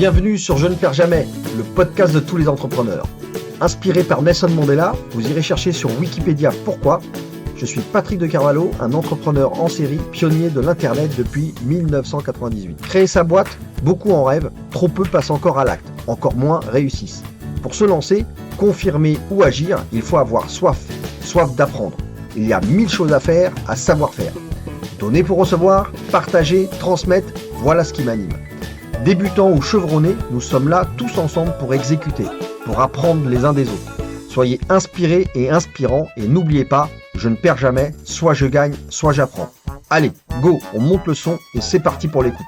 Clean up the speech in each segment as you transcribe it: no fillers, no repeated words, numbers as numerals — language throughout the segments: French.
Bienvenue sur Je ne perds jamais, le podcast de tous les entrepreneurs. Inspiré par Nelson Mandela, vous irez chercher sur Wikipédia pourquoi. Je suis Patrick de Carvalho, un entrepreneur en série, pionnier de l'Internet depuis 1998. Créer sa boîte, beaucoup en rêvent, trop peu passent encore à l'acte, encore moins réussissent. Pour se lancer, confirmer ou agir, il faut avoir soif d'apprendre. Il y a 1000 choses à faire, à savoir faire. Donner pour recevoir, partager, transmettre, voilà ce qui m'anime. Débutants ou chevronnés, nous sommes là tous ensemble pour exécuter, pour apprendre les uns des autres. Soyez inspirés et inspirants et n'oubliez pas, je ne perds jamais, soit je gagne, soit j'apprends. Allez, go, on monte le son et c'est parti pour l'écoute.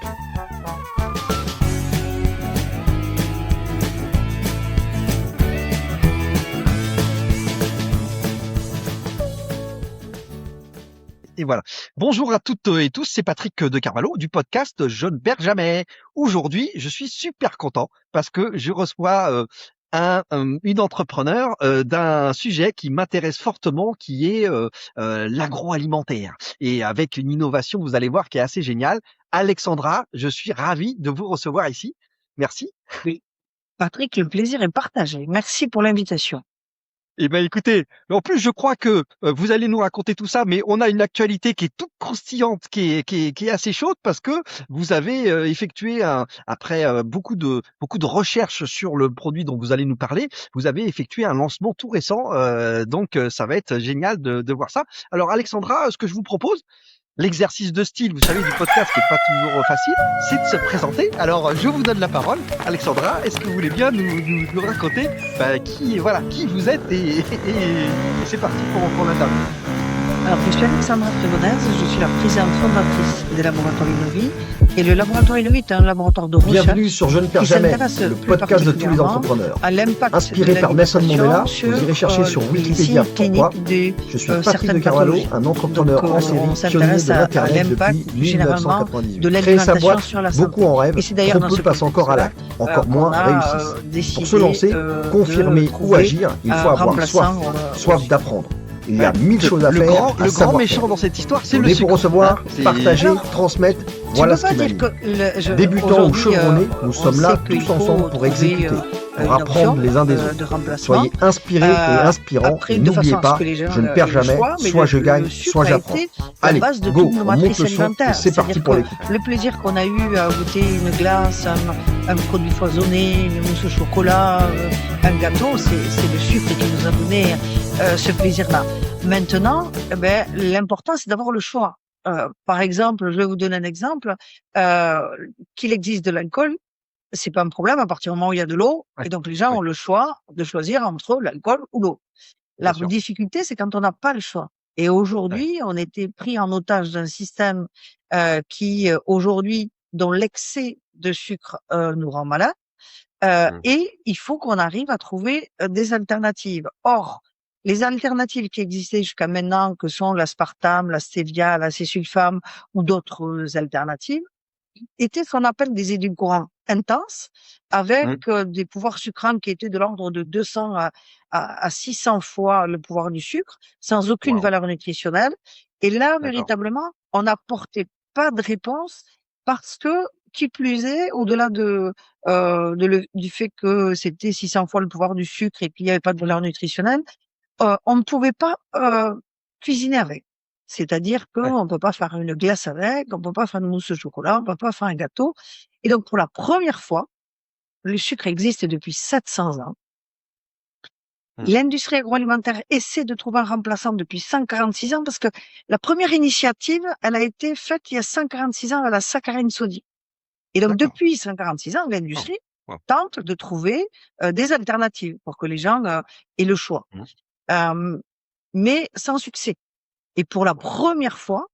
Et voilà. Bonjour à toutes et tous, c'est Patrick de Carvalho du podcast Je ne perds jamais. Aujourd'hui, je suis super content parce que je reçois une entrepreneur d'un sujet qui m'intéresse fortement, qui est l'agroalimentaire. Et avec une innovation, vous allez voir, qui est assez géniale. Alexandra, je suis ravi de vous recevoir ici. Merci. Oui. Patrick, le plaisir est partagé. Merci pour l'invitation. Eh ben écoutez, en plus je crois que vous allez nous raconter tout ça, mais on a une actualité qui est toute croustillante, qui est assez chaude parce que vous avez effectué après beaucoup de recherches sur le produit dont vous allez nous parler, vous avez effectué un lancement tout récent, donc ça va être génial de voir ça. Alors Alexandra, ce que je vous propose, l'exercice de style, vous savez, du podcast qui est pas toujours facile, c'est de se présenter. Alors, je vous donne la parole. Alexandra, est-ce que vous voulez bien nous raconter qui vous êtes et c'est parti pour l'interview. Alors, je suis Alexandra Frégonès, je suis la présidente fondatrice des laboratoires Innovi. Et le laboratoire Innovi est un laboratoire de recherche. Bienvenue sur Je ne perds jamais, le podcast de tous les entrepreneurs. À l'impact inspiré par Nelson Mandela, vous irez chercher sur Wikipédia pourquoi. Je suis Patrick de Carvalho, un entrepreneur en série, pionnier de l'Internet depuis 1998. Créer sa boîte, beaucoup en rêvent, trop peu passent encore à l'acte, encore moins réussissent. Pour se lancer, confirmer ou agir, il faut avoir soif d'apprendre. Il y a 1000 choses à faire. Le grand méchant dans cette histoire, c'est le sucre. Pour recevoir, partager, transmettre, voilà ce qui m'anime. Débutants ou chevronnés, nous sommes là tous ensemble pour exécuter, pour apprendre les uns des autres. Soyez inspirés et inspirants et n'oubliez pas, je ne perds jamais, soit je gagne, soit j'apprends. Allez, go, on monte le son et c'est parti pour l'écoute. Le plaisir qu'on a eu à goûter une glace, un produit foisonné, une mousse au chocolat, un gâteau, c'est le sucre qui nous a donné ce plaisir-là. Maintenant, l'important, c'est d'avoir le choix. Par exemple, je vais vous donner un exemple, qu'il existe de l'alcool, c'est pas un problème à partir du moment où il y a de l'eau, et donc les gens ont le choix de choisir entre l'alcool ou l'eau. La difficulté, c'est quand on n'a pas le choix. Et aujourd'hui, on était pris en otage d'un système qui, aujourd'hui, dont l'excès de sucre nous rend malade, et il faut qu'on arrive à trouver des alternatives. Or, les alternatives qui existaient jusqu'à maintenant, que sont l'aspartame, la stevia, la césulfame ou d'autres alternatives, étaient ce qu'on appelle des édulcorants intenses, avec des pouvoirs sucrants qui étaient de l'ordre de 200 à 600 fois le pouvoir du sucre, sans aucune valeur nutritionnelle. Et là, véritablement, on n'apportait pas de réponse parce que, qui plus est, au-delà du fait que c'était 600 fois le pouvoir du sucre et qu'il n'y avait pas de valeur nutritionnelle, on ne pouvait pas cuisiner avec. C'est-à-dire qu'on ne peut pas faire une glace avec, on ne peut pas faire une mousse au chocolat, on ne peut pas faire un gâteau. Et donc, pour la première fois, le sucre existe depuis 700 ans. L'industrie agroalimentaire essaie de trouver un remplaçant depuis 146 ans parce que la première initiative, elle a été faite il y a 146 ans à la saccharine sodique. Et donc, depuis 146 ans, l'industrie tente de trouver des alternatives pour que les gens aient le choix. Mais sans succès. Et pour la première fois,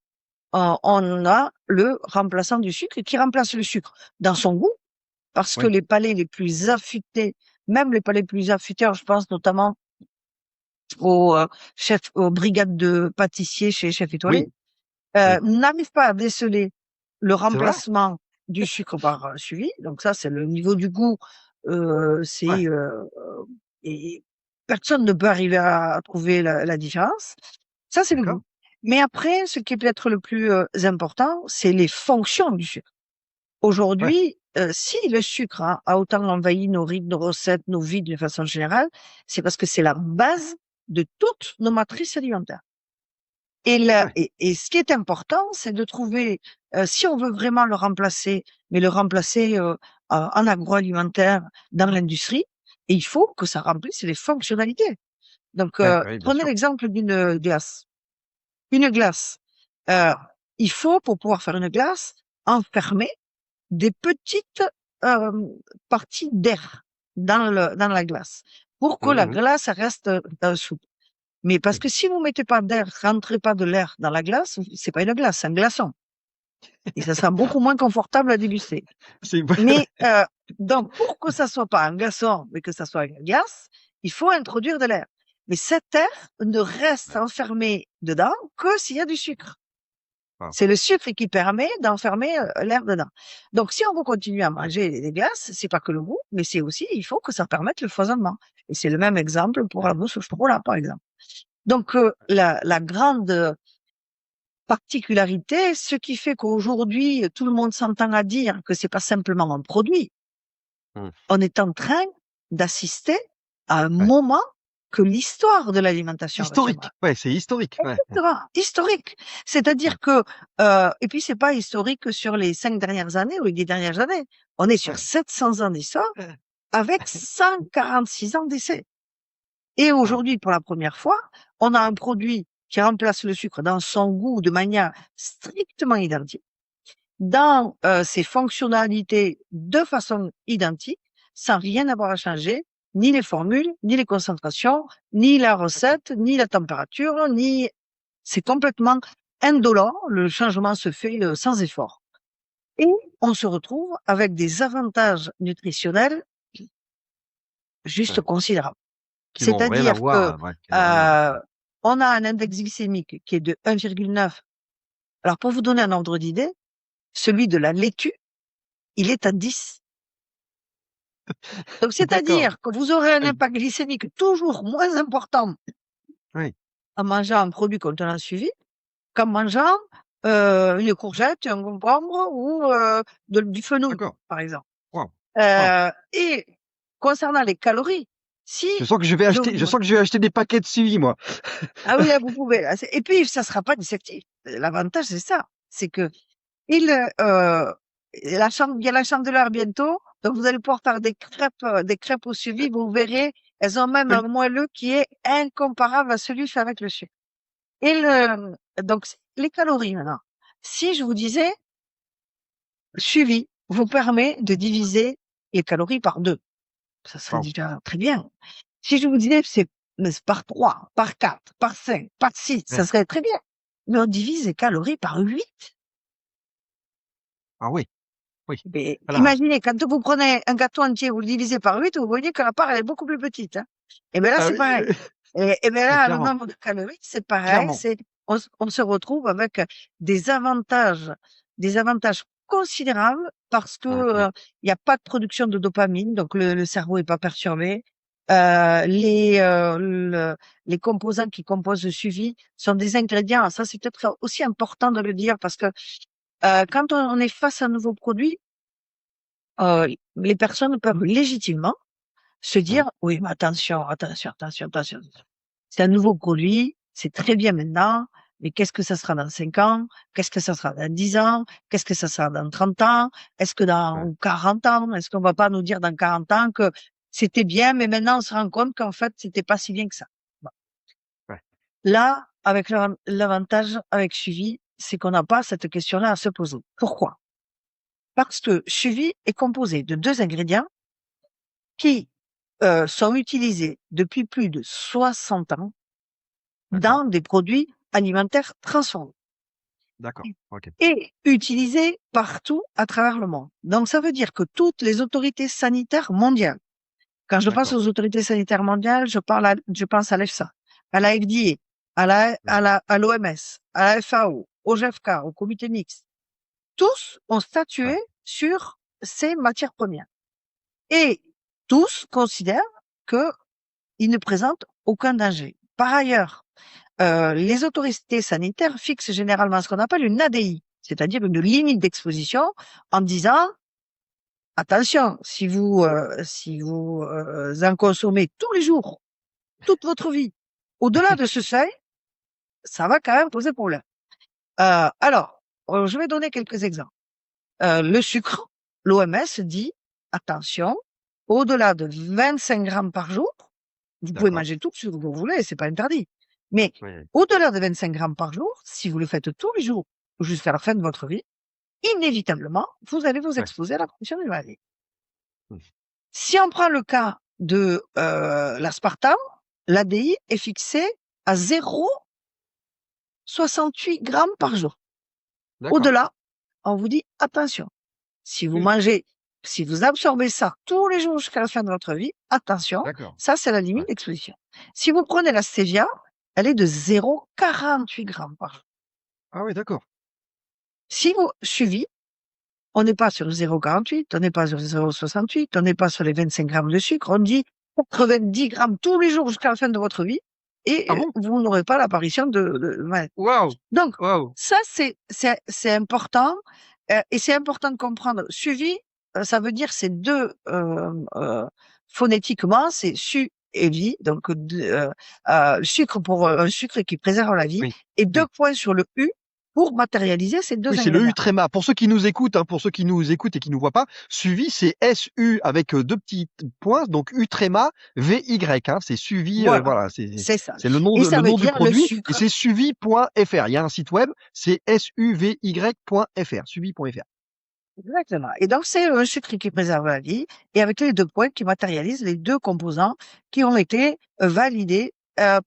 on a le remplaçant du sucre qui remplace le sucre dans son goût, parce que les palais les plus affûtés, même les palais les plus affûtés, je pense notamment aux brigades de pâtissiers chez Chef Étoilé, n'arrivent pas à déceler le remplacement du sucre par suivi. Donc ça, c'est le niveau du goût. Et personne ne peut arriver à trouver la différence. Ça, c'est le goût. Mais après, ce qui est peut-être le plus important, c'est les fonctions du sucre. Aujourd'hui, si le sucre a autant envahi nos rythmes, nos recettes, nos vies de façon générale, c'est parce que c'est la base de toutes nos matrices alimentaires. Ouais. Et ce qui est important, c'est de trouver, si on veut vraiment le remplacer, mais le remplacer en agroalimentaire, dans l'industrie, et il faut que ça remplisse les fonctionnalités. Donc, Ouais, oui, bien prenez sûr. l'exemple d'une glace. Une glace, euh, il faut, pour pouvoir faire une glace, enfermer des petites parties d'air dans la glace pour que la Mhm. glace reste souple. Mais parce que si vous mettez pas d'air, rentrez pas de l'air dans la glace, c'est pas une glace, c'est un glaçon. Et ça sera beaucoup moins confortable à déguster. C'est Mais donc, pour que ça soit pas un glaçon, mais que ça soit une glace, il faut introduire de l'air. Mais cet air ne reste enfermé dedans que s'il y a du sucre. Wow. C'est le sucre qui permet d'enfermer l'air dedans. Donc, si on veut continuer à manger des glaces, c'est pas que le goût, mais c'est aussi, il faut que ça permette le foisonnement. Et c'est le même exemple pour la mousse au chocolat, par exemple. Donc, la grande particularité, ce qui fait qu'aujourd'hui, tout le monde s'entend à dire que c'est pas simplement un produit. On est en train d'assister à un moment que l'histoire de l'alimentation Historique. retiendra. Ouais, c'est historique. Ouais. Exactement, historique. C'est-à-dire que, et puis c'est pas historique sur les 5 dernières années ou les 10 dernières années. On est sur 700 ans d'histoire avec 146 ans d'essai. Et aujourd'hui, pour la première fois, on a un produit qui remplace le sucre dans son goût de manière strictement identique, dans ses fonctionnalités de façon identique, sans rien avoir à changer, ni les formules, ni les concentrations, ni la recette, ni la température, ni... C'est complètement indolent, le changement se fait sans effort. Et on se retrouve avec des avantages nutritionnels juste considérables. Qui n'ont rien à C'est-à-dire que voir. Ouais, qui n'ont rien à voir. on a un index glycémique qui est de 1,9. Alors, pour vous donner un ordre d'idée, celui de la laitue, il est à 10. Donc, D'accord. c'est-à-dire que vous aurez un Oui. impact glycémique toujours moins important Oui. en mangeant un produit contenant suivi qu'en mangeant une courgette, un concombre ou du fenouil, D'accord. par exemple. Wow. Wow. Et concernant les calories, si Je sens que je vais acheter des paquets de suivi, moi. ah oui, là, vous pouvez. Là, et puis, ça sera pas dissectif. L'avantage, c'est ça. C'est que il y a la chandeleur bientôt, donc vous allez pouvoir faire des crêpes au suivi. Vous verrez, elles ont même un moelleux qui est incomparable à celui fait avec le sucre. Et donc, les calories maintenant. Si je vous disais, suivi vous permet de diviser les calories par 2, ça serait déjà très bien. Si je vous disais, c'est par 3, par 4, par 5, par 6, ça serait très bien. Mais on divise les calories par 8. Ah oui. Oui. Mais Voilà. imaginez, quand vous prenez un gâteau entier, vous le divisez par 8, vous voyez que la part, elle est beaucoup plus petite. Hein. Et bien là, c'est pareil. Et bien là, le Clairement. nombre de calories, c'est pareil. Clairement. On se retrouve avec des avantages considérables parce que il n'y a pas de production de dopamine, donc le cerveau est pas perturbé. Les composants qui composent le suivi sont des ingrédients. Ça, c'est peut-être aussi important de le dire parce que quand on est face à un nouveau produit, les personnes peuvent légitimement se dire, oui, mais attention. C'est un nouveau produit, c'est très bien maintenant, mais qu'est-ce que ça sera dans 5 ans? Qu'est-ce que ça sera dans 10 ans? Qu'est-ce que ça sera dans 30 ans? Est-ce que dans 40 ans? Est-ce qu'on va pas nous dire dans 40 ans que c'était bien, mais maintenant on se rend compte qu'en fait, c'était pas si bien que ça. Bon. Là, avec l'avantage avec suivi, c'est qu'on n'a pas cette question-là à se poser. Pourquoi? Parce que suivi est composé de 2 ingrédients qui sont utilisés depuis plus de 60 ans dans des produits alimentaires transformés. D'accord. Ok. Et utilisés partout à travers le monde. Donc, ça veut dire que toutes les autorités sanitaires mondiales, quand je pense aux autorités sanitaires mondiales, je pense à l'EFSA, à la FDA, à l'OMS, à la FAO, au GFK, au comité mixte, tous ont statué sur ces matières premières. Et tous considèrent qu'ils ne présentent aucun danger. Par ailleurs, les autorités sanitaires fixent généralement ce qu'on appelle une ADI, c'est-à-dire une limite d'exposition en disant attention, si vous en consommez tous les jours, toute votre vie, au-delà de ce seuil, ça va quand même poser problème. Alors, je vais donner quelques exemples. Le sucre, l'OMS dit attention, au-delà de 25 grammes par jour, vous pouvez manger tout ce que vous voulez, c'est pas interdit. Mais au-delà de 25 grammes par jour, si vous le faites tous les jours jusqu'à la fin de votre vie, inévitablement, vous allez vous exposer à la condition de maladie. Si on prend le cas de l'aspartame, l'ADI est fixé à 0,68 grammes par jour. Au-delà, on vous dit attention. Si vous mangez, si vous absorbez ça tous les jours jusqu'à la fin de votre vie, attention, ça c'est la limite d'exposition. Si vous prenez la stevia, elle est de 0,48 grammes par jour. Ah oui, d'accord. Si vous suivez, on n'est pas sur 0,48, on n'est pas sur 0,68, on n'est pas sur les 25 grammes de sucre, on dit 90 grammes tous les jours jusqu'à la fin de votre vie et vous n'aurez pas l'apparition de maladie. Wow. Donc, ça c'est important et c'est important de comprendre. Suivi, ça veut dire c'est deux phonétiquement, c'est su et vie, donc sucre pour un sucre qui préserve la vie et deux points sur le U pour matérialiser ces deux ingrédients. C'est le U tréma. Pour ceux qui nous écoutent, pour ceux qui nous écoutent et qui nous voient pas, suivi, c'est SU avec deux petits points, donc U tréma, VY, c'est suivi, voilà, c'est ça. C'est le nom, du produit, et c'est suivi.fr. Il y a un site web, c'est suvy.fr, suivi.fr. Exactement. Et donc, c'est un sucre qui préserve la vie, et avec les deux points qui matérialisent les deux composants qui ont été validés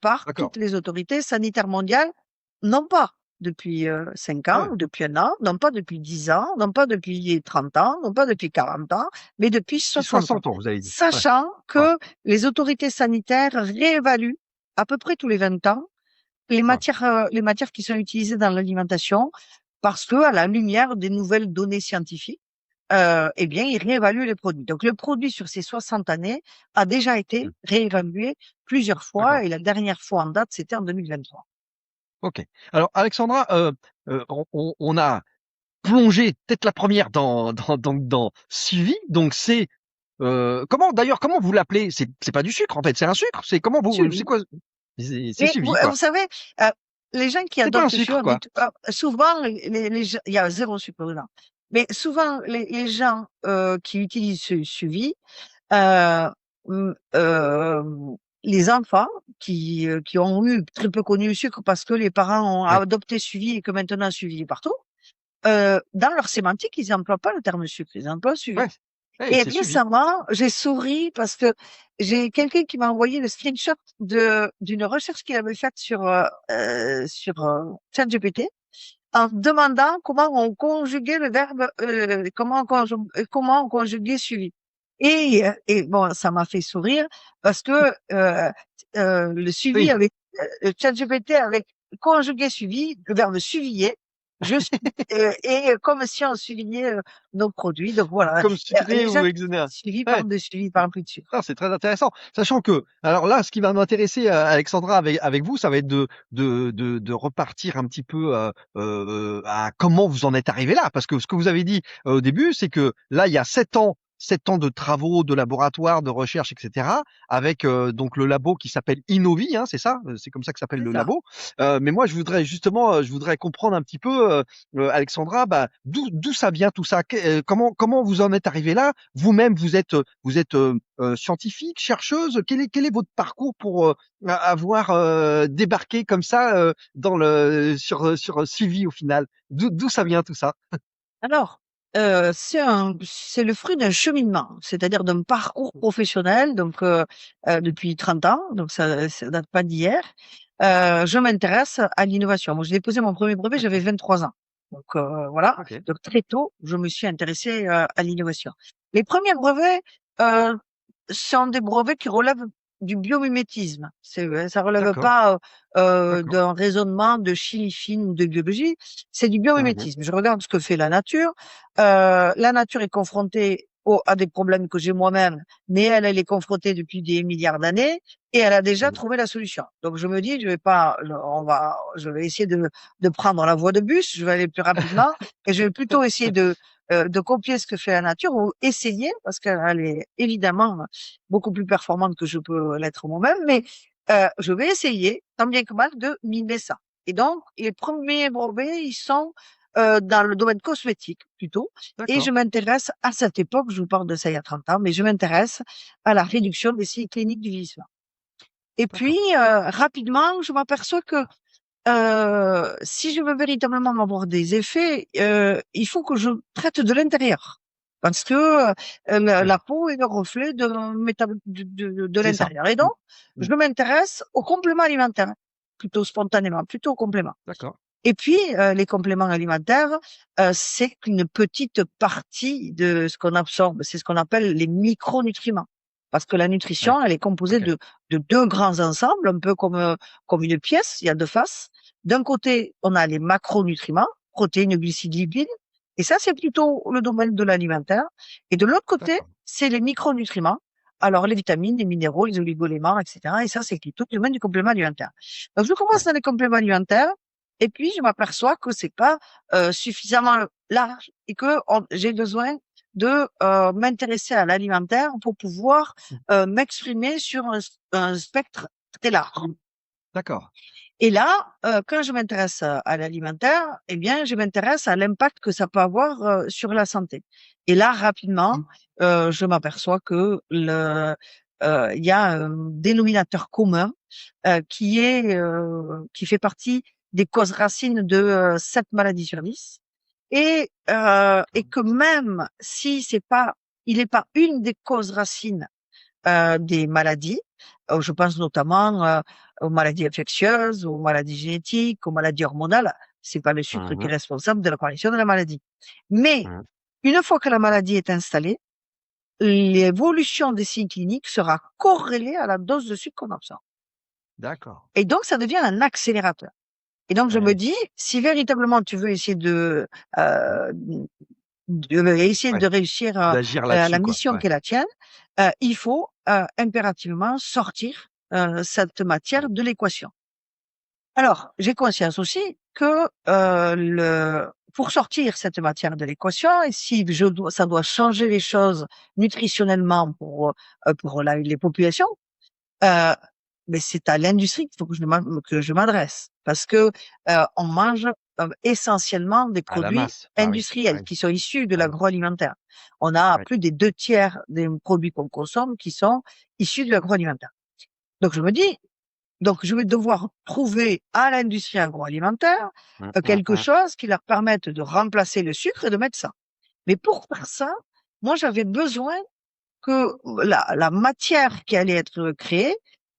par toutes les autorités sanitaires mondiales, non pas depuis 5 ans, ou depuis 1 an, non pas depuis 10 ans, non pas depuis 30 ans, non pas depuis 40 ans, mais depuis 60 ans. Vous avez dit. Sachant que les autorités sanitaires réévaluent à peu près tous les 20 ans les matières qui sont utilisées dans l'alimentation parce que, à la lumière des nouvelles données scientifiques, eh bien, ils réévaluent les produits. Donc, le produit sur ces 60 années a déjà été réévalué plusieurs fois et la dernière fois en date, c'était en 2023. Ok. Alors, Alexandra, on a plongé peut-être la première dans suivi. Donc, c'est comment vous l'appelez? C'est pas du sucre en fait, c'est un sucre. C'est comment vous? C'est quoi? C'est suivi. Vous savez, les gens qui adoptent le sucre, souvent, il y a 0 sucre dedans. Mais souvent, les gens qui utilisent ce suivi, les enfants qui ont très peu connu le sucre parce que les parents ont adopté suivi et que maintenant suivi est partout, dans leur sémantique, ils n'emploient pas le terme sucre, ils emploient suivi. Et récemment, j'ai souri parce que j'ai quelqu'un qui m'a envoyé le screenshot d'une recherche qu'il avait faite sur ChatGPT en demandant comment on conjuguait le verbe, comment on conjuguait suivi. Et bon, ça m'a fait sourire parce que le suivi avec ChatGPT avec conjugué suivi, le verbe suivier, et comme si on soulignait nos produits. Donc voilà. Comme sucré ou exonéré. Suivi par de suivi par un peu de sucre. C'est très intéressant. Sachant que, alors là, ce qui va m'intéresser, Alexandra, avec vous, ça va être de repartir un petit peu à comment vous en êtes arrivé là. Parce que ce que vous avez dit au début, c'est que là, il y a 7 ans de travaux, de laboratoire, de recherche, etc. Avec donc le labo qui s'appelle Innovi, c'est ça, c'est comme ça que s'appelle le labo. Mais moi, je voudrais comprendre un petit peu, Alexandra, d'où ça vient tout ça. Comment vous en êtes arrivé là? Vous-même, vous êtes scientifique, chercheuse. Quel est votre parcours pour avoir débarqué comme ça dans sur suivi au final? D'où ça vient tout ça? Alors, c'est le fruit d'un cheminement, c'est-à-dire d'un parcours professionnel, donc depuis 30 ans, donc ça date pas d'hier. Je m'intéresse à l'innovation. Moi, j'ai déposé mon premier brevet, j'avais 23 ans. Donc voilà. Donc très tôt, je me suis intéressée à l'innovation. Les premiers brevets sont des brevets qui relèvent du biomimétisme. Ça relève pas d'un raisonnement de chimie fine ou de biologie. C'est du biomimétisme. Je regarde ce que fait la nature. La nature est confrontée à des problèmes que j'ai moi-même, mais elle est confrontée depuis des milliards d'années et elle a déjà Mmh. trouvé la solution. Donc je me dis, je vais essayer de prendre la voie de bus, je vais aller plus rapidement et je vais plutôt essayer de copier ce que fait la nature ou essayer, parce qu'elle est évidemment beaucoup plus performante que je peux l'être moi-même, mais je vais essayer, tant bien que mal, de mimer ça. Et donc, les premiers brevets, ils sont dans le domaine cosmétique plutôt. Et je D'accord. m'intéresse à cette époque, je vous parle de ça il y a 30 ans, mais je m'intéresse à la réduction des signes cliniques du vieillissement. Et puis, D'accord. rapidement, je m'aperçois que si je veux véritablement avoir des effets, il faut que je traite de l'intérieur. Parce que Ouais. la peau est le reflet de C'est ça. l'intérieur. Et Mmh. donc, Mmh. je m'intéresse aux compléments alimentaires, plutôt spontanément, plutôt aux compléments. D'accord. Et puis, les compléments alimentaires, c'est qu'une petite partie de ce qu'on absorbe. C'est ce qu'on appelle les micronutriments. Parce que la Ouais. nutrition, elle est composée OK. de 2 grands ensembles, un peu comme une pièce, il y a 2 faces. D'un côté, on a les macronutriments, protéines, glucides, lipides, et ça, c'est plutôt le domaine de l'alimentaire. Et de l'autre côté, D'accord. c'est les micronutriments. Alors, les vitamines, les minéraux, les oligoéléments, etc. Et ça, c'est plutôt le domaine du complément alimentaire. Donc, je commence Ouais. dans les compléments alimentaires. Et puis, je m'aperçois que c'est pas suffisamment large et que j'ai besoin de m'intéresser à l'alimentaire pour pouvoir Mmh. m'exprimer sur un spectre très large. D'accord. Et là, quand je m'intéresse à l'alimentaire, eh bien, je m'intéresse à l'impact que ça peut avoir sur la santé. Et là, rapidement, Mmh. je m'aperçois que il y a un dénominateur commun qui fait partie des causes racines de 7 maladies sur 10 et que même si il n'est pas une des causes racines des maladies. Je pense notamment aux maladies infectieuses, aux maladies génétiques, aux maladies hormonales. C'est pas le sucre qui est Mmh. responsable de l'apparition de la maladie. Mais Mmh. une fois que la maladie est installée, l'évolution des signes cliniques sera corrélée à la dose de sucre qu'on absorbe. D'accord. Et donc, ça devient un accélérateur. Et donc, je me Ouais. dis, si véritablement tu veux essayer euh, essayer Ouais. de réussir D'agir la là-dessus, quoi. mission Ouais. qui est la tienne, il faut impérativement sortir cette matière de l'équation. Alors, j'ai conscience aussi que pour sortir cette matière de l'équation, et si ça doit changer les choses nutritionnellement pour les populations, Heu, mais c'est à l'industrie qu'il faut que je m'adresse parce que, on mange, essentiellement des À la produits masse. Bah oui. Bah industriels oui. qui sont issus de Bah oui. l'agroalimentaire. On a Ouais. plus des 2/3 des produits qu'on consomme qui sont issus de l'agroalimentaire. Donc je me dis: «Donc je vais devoir trouver à l'industrie agroalimentaire, Mmh, mmh, quelque mmh. chose qui leur permette de remplacer le sucre et de mettre ça». Mais pour faire ça, moi j'avais besoin que la matière qui allait être créée,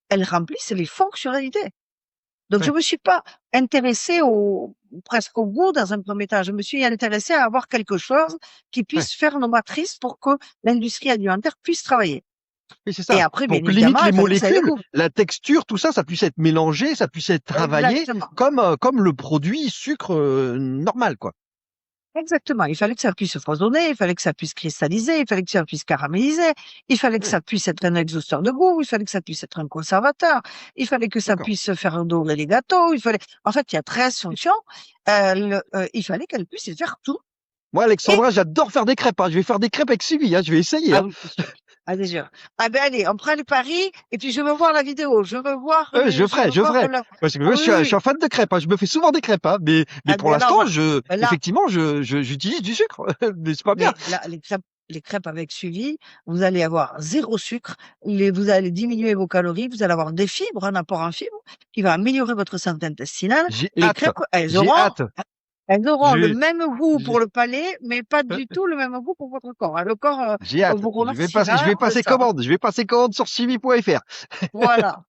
elle remplisse les fonctionnalités. Donc je Ouais. me suis pas intéressée presque au goût dans un premier temps. Je me suis intéressée à avoir quelque chose qui Ouais. puisse faire nos matrices pour que l'industrie alimentaire puisse travailler. Oui, c'est Et ça. après, Pour bien que limite évidemment, les il fallait que ça ait le molécules, goût. la texture, tout ça, ça puisse être mélangé, ça puisse être travaillé Exactement. comme le produit sucre, normal, quoi. Exactement. Il fallait que ça puisse foisonner, il fallait que ça puisse cristalliser, il fallait que ça puisse caraméliser, il fallait que Ouais. ça puisse être un exhausteur de goût, il fallait que ça puisse être un conservateur, il fallait que ça D'accord. puisse faire dorer les gâteaux, en fait, il y a 13 fonctions, il fallait qu'elle puisse y faire tout Moi, et Alexandra, j'adore faire des crêpes, hein. Je vais faire des crêpes avec suivi, hein. Je vais essayer, ah hein. oui, c'est sûr. Ah, c'est sûr. Ah ben, allez, on prend le pari et puis je veux voir la vidéo, je veux Je voir ferai. la Parce que ah moi, oui, oui, je suis oui. un fan de crêpes, hein. Je me fais souvent des crêpes, hein. Mais Ah pour ben alors, l'instant, voilà. Là effectivement, j'utilise du sucre. Mais c'est pas bien. Mais là, les crêpes avec suivi, vous allez avoir 0 sucre, vous allez diminuer vos calories, vous allez avoir des fibres, un apport en fibres qui va améliorer votre santé intestinale. J'ai Les hâte. crêpes, J'ai hâte. elles auront Je le vais, même goût je- pour le palais, mais pas du tout le même goût pour votre corps. Le corps, j'ai hâte. vous Je vais remerciera de passer ça. commande. Je vais passer commande sur suivi.fr. Voilà.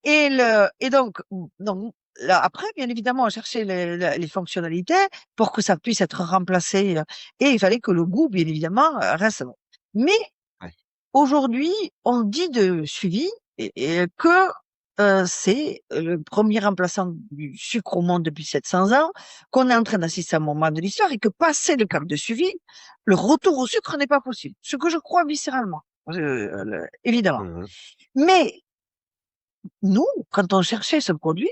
Et donc là, après, bien évidemment, on cherchait les fonctionnalités pour que ça puisse être remplacé, et il fallait que le goût, bien évidemment, reste bon. Mais Ouais. aujourd'hui, on dit de suivi et que c'est le premier remplaçant du sucre au monde depuis 700 ans, qu'on est en train d'assister à un moment de l'histoire et que passé le cap de suivi, le retour au sucre n'est pas possible. Ce que je crois viscéralement, évidemment. Mmh. Mais nous, quand on cherchait ce produit,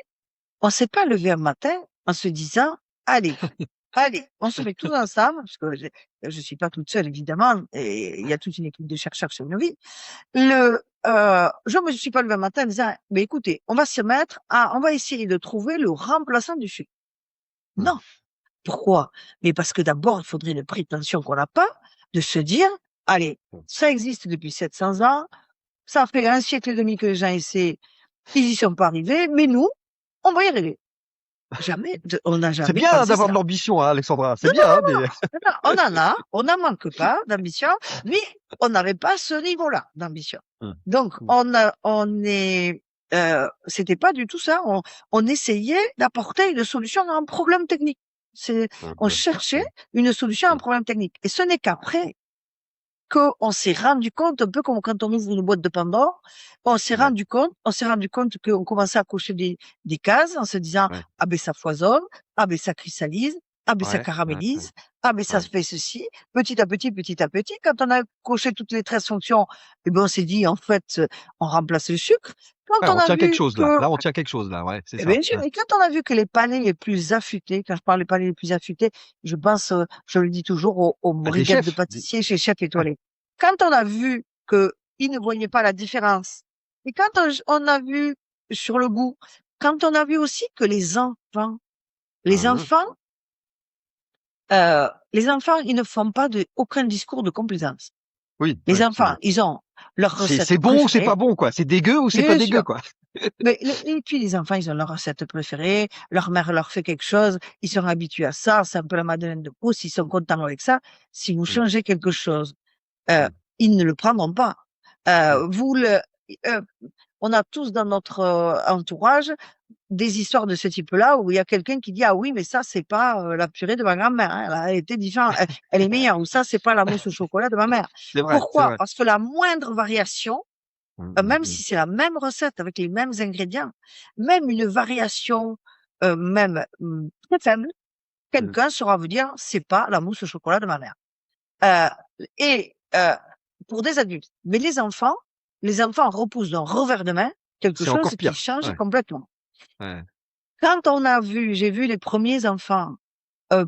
on s'est pas levé un matin en se disant, allez, allez, on se met tous ensemble, parce que je suis pas toute seule, évidemment, et il y a toute une équipe de chercheurs sur nos vies. Je me suis pas levé un matin en disant, mais écoutez, on va se mettre on va essayer de trouver le remplaçant du sucre. Mmh. Non. Pourquoi? Mais parce que d'abord, il faudrait une prétention qu'on n'a pas, de se dire, allez, Mmh. ça existe depuis 700 ans, ça fait un siècle et demi que les gens essaient, ils y sont pas arrivés, mais nous, on va y arriver. Jamais, on n'a C'est jamais bien pensé d'avoir ça. de l'ambition, hein, Alexandra. C'est Non, bien, hein, mais non, on n'en manque pas d'ambition, mais on n'avait pas ce niveau-là d'ambition. Mmh. Donc, Mmh. c'était pas du tout ça. On essayait d'apporter une solution à un problème technique. On Mmh. cherchait une solution à un Mmh. problème technique. Et ce n'est qu'après qu'on s'est rendu compte, un peu comme quand on ouvre une boîte de Pandore, on s'est Ouais, rendu compte qu'on commençait à cocher des cases en se disant, ouais, ah ben ça foisonne, ah ben ça cristallise, ah ben ça ouais, ouais, caramélise, ah ben ça ouais. fait ceci, petit à petit. Quand on a coché toutes les 13 fonctions, eh ben on s'est dit, en fait, on remplace le sucre. Ouais, Quand on on a tient quelque vu chose là. que Là, on tient quelque chose là, ouais, c'est eh ça. bien sûr, Ouais. et quand on a vu que les palais les plus affûtés, quand je parle des palais les plus affûtés, je pense, je le dis toujours aux Bah, des brigades de chefs, des pâtissiers chez Chef ouais. Étoilé. Quand on a vu qu'ils ne voyaient pas la différence, et quand on a vu sur le goût, quand on a vu aussi que les Mmh. enfants, les enfants, ils ne font pas aucun discours de complaisance. Oui, Les oui, c'est enfants, ils ont leur c'est recette bon ou c'est pas préférée, bon, quoi. C'est dégueu ou c'est pas bien dégueu, sûr. quoi. Mais et puis les enfants, ils ont leur recette préférée, leur mère leur fait quelque chose, ils sont habitués à ça, c'est un peu la Madeleine de Proust, ils sont contents avec ça. Si vous Mmh. changez quelque chose, heu, Mmh. ils ne le prendront pas. Mmh. Vous le heu, on a tous dans notre, entourage des histoires de ce type-là où il y a quelqu'un qui dit: «Ah oui, mais ça, c'est pas, la purée de ma grand-mère, hein, elle a été différente, elle est meilleure» ou «Ça, c'est pas la mousse au chocolat de ma mère». C'est vrai, c'est Pourquoi? vrai. Parce que la moindre variation même Mmh. si c'est la même recette avec les mêmes ingrédients, même une variation, très faible, Mmh. quelqu'un saura vous dire: «C'est pas la mousse au chocolat de ma mère». Heu et pour des adultes. Mais les enfants repoussent d'un revers de main quelque C'est chose encore qui pire. change Ouais, complètement. ouais. Quand j'ai vu les premiers enfants, heu,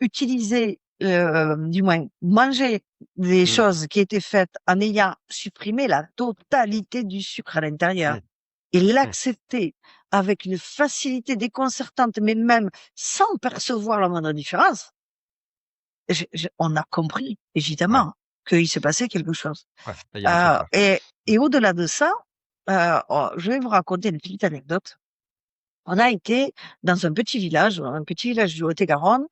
utiliser, du moins manger des Mmh. choses qui étaient faites en ayant supprimé la totalité du sucre à l'intérieur Ouais, et ouais. l'accepter avec une facilité déconcertante, mais même sans percevoir la moindre différence, on a compris Ouais, évidemment qu'il se passait quelque chose. ouais. Là, il y a un truc, ouais. Et au-delà de ça, je vais vous raconter une petite anecdote. On a été dans un petit village du Lot-et-Garonne,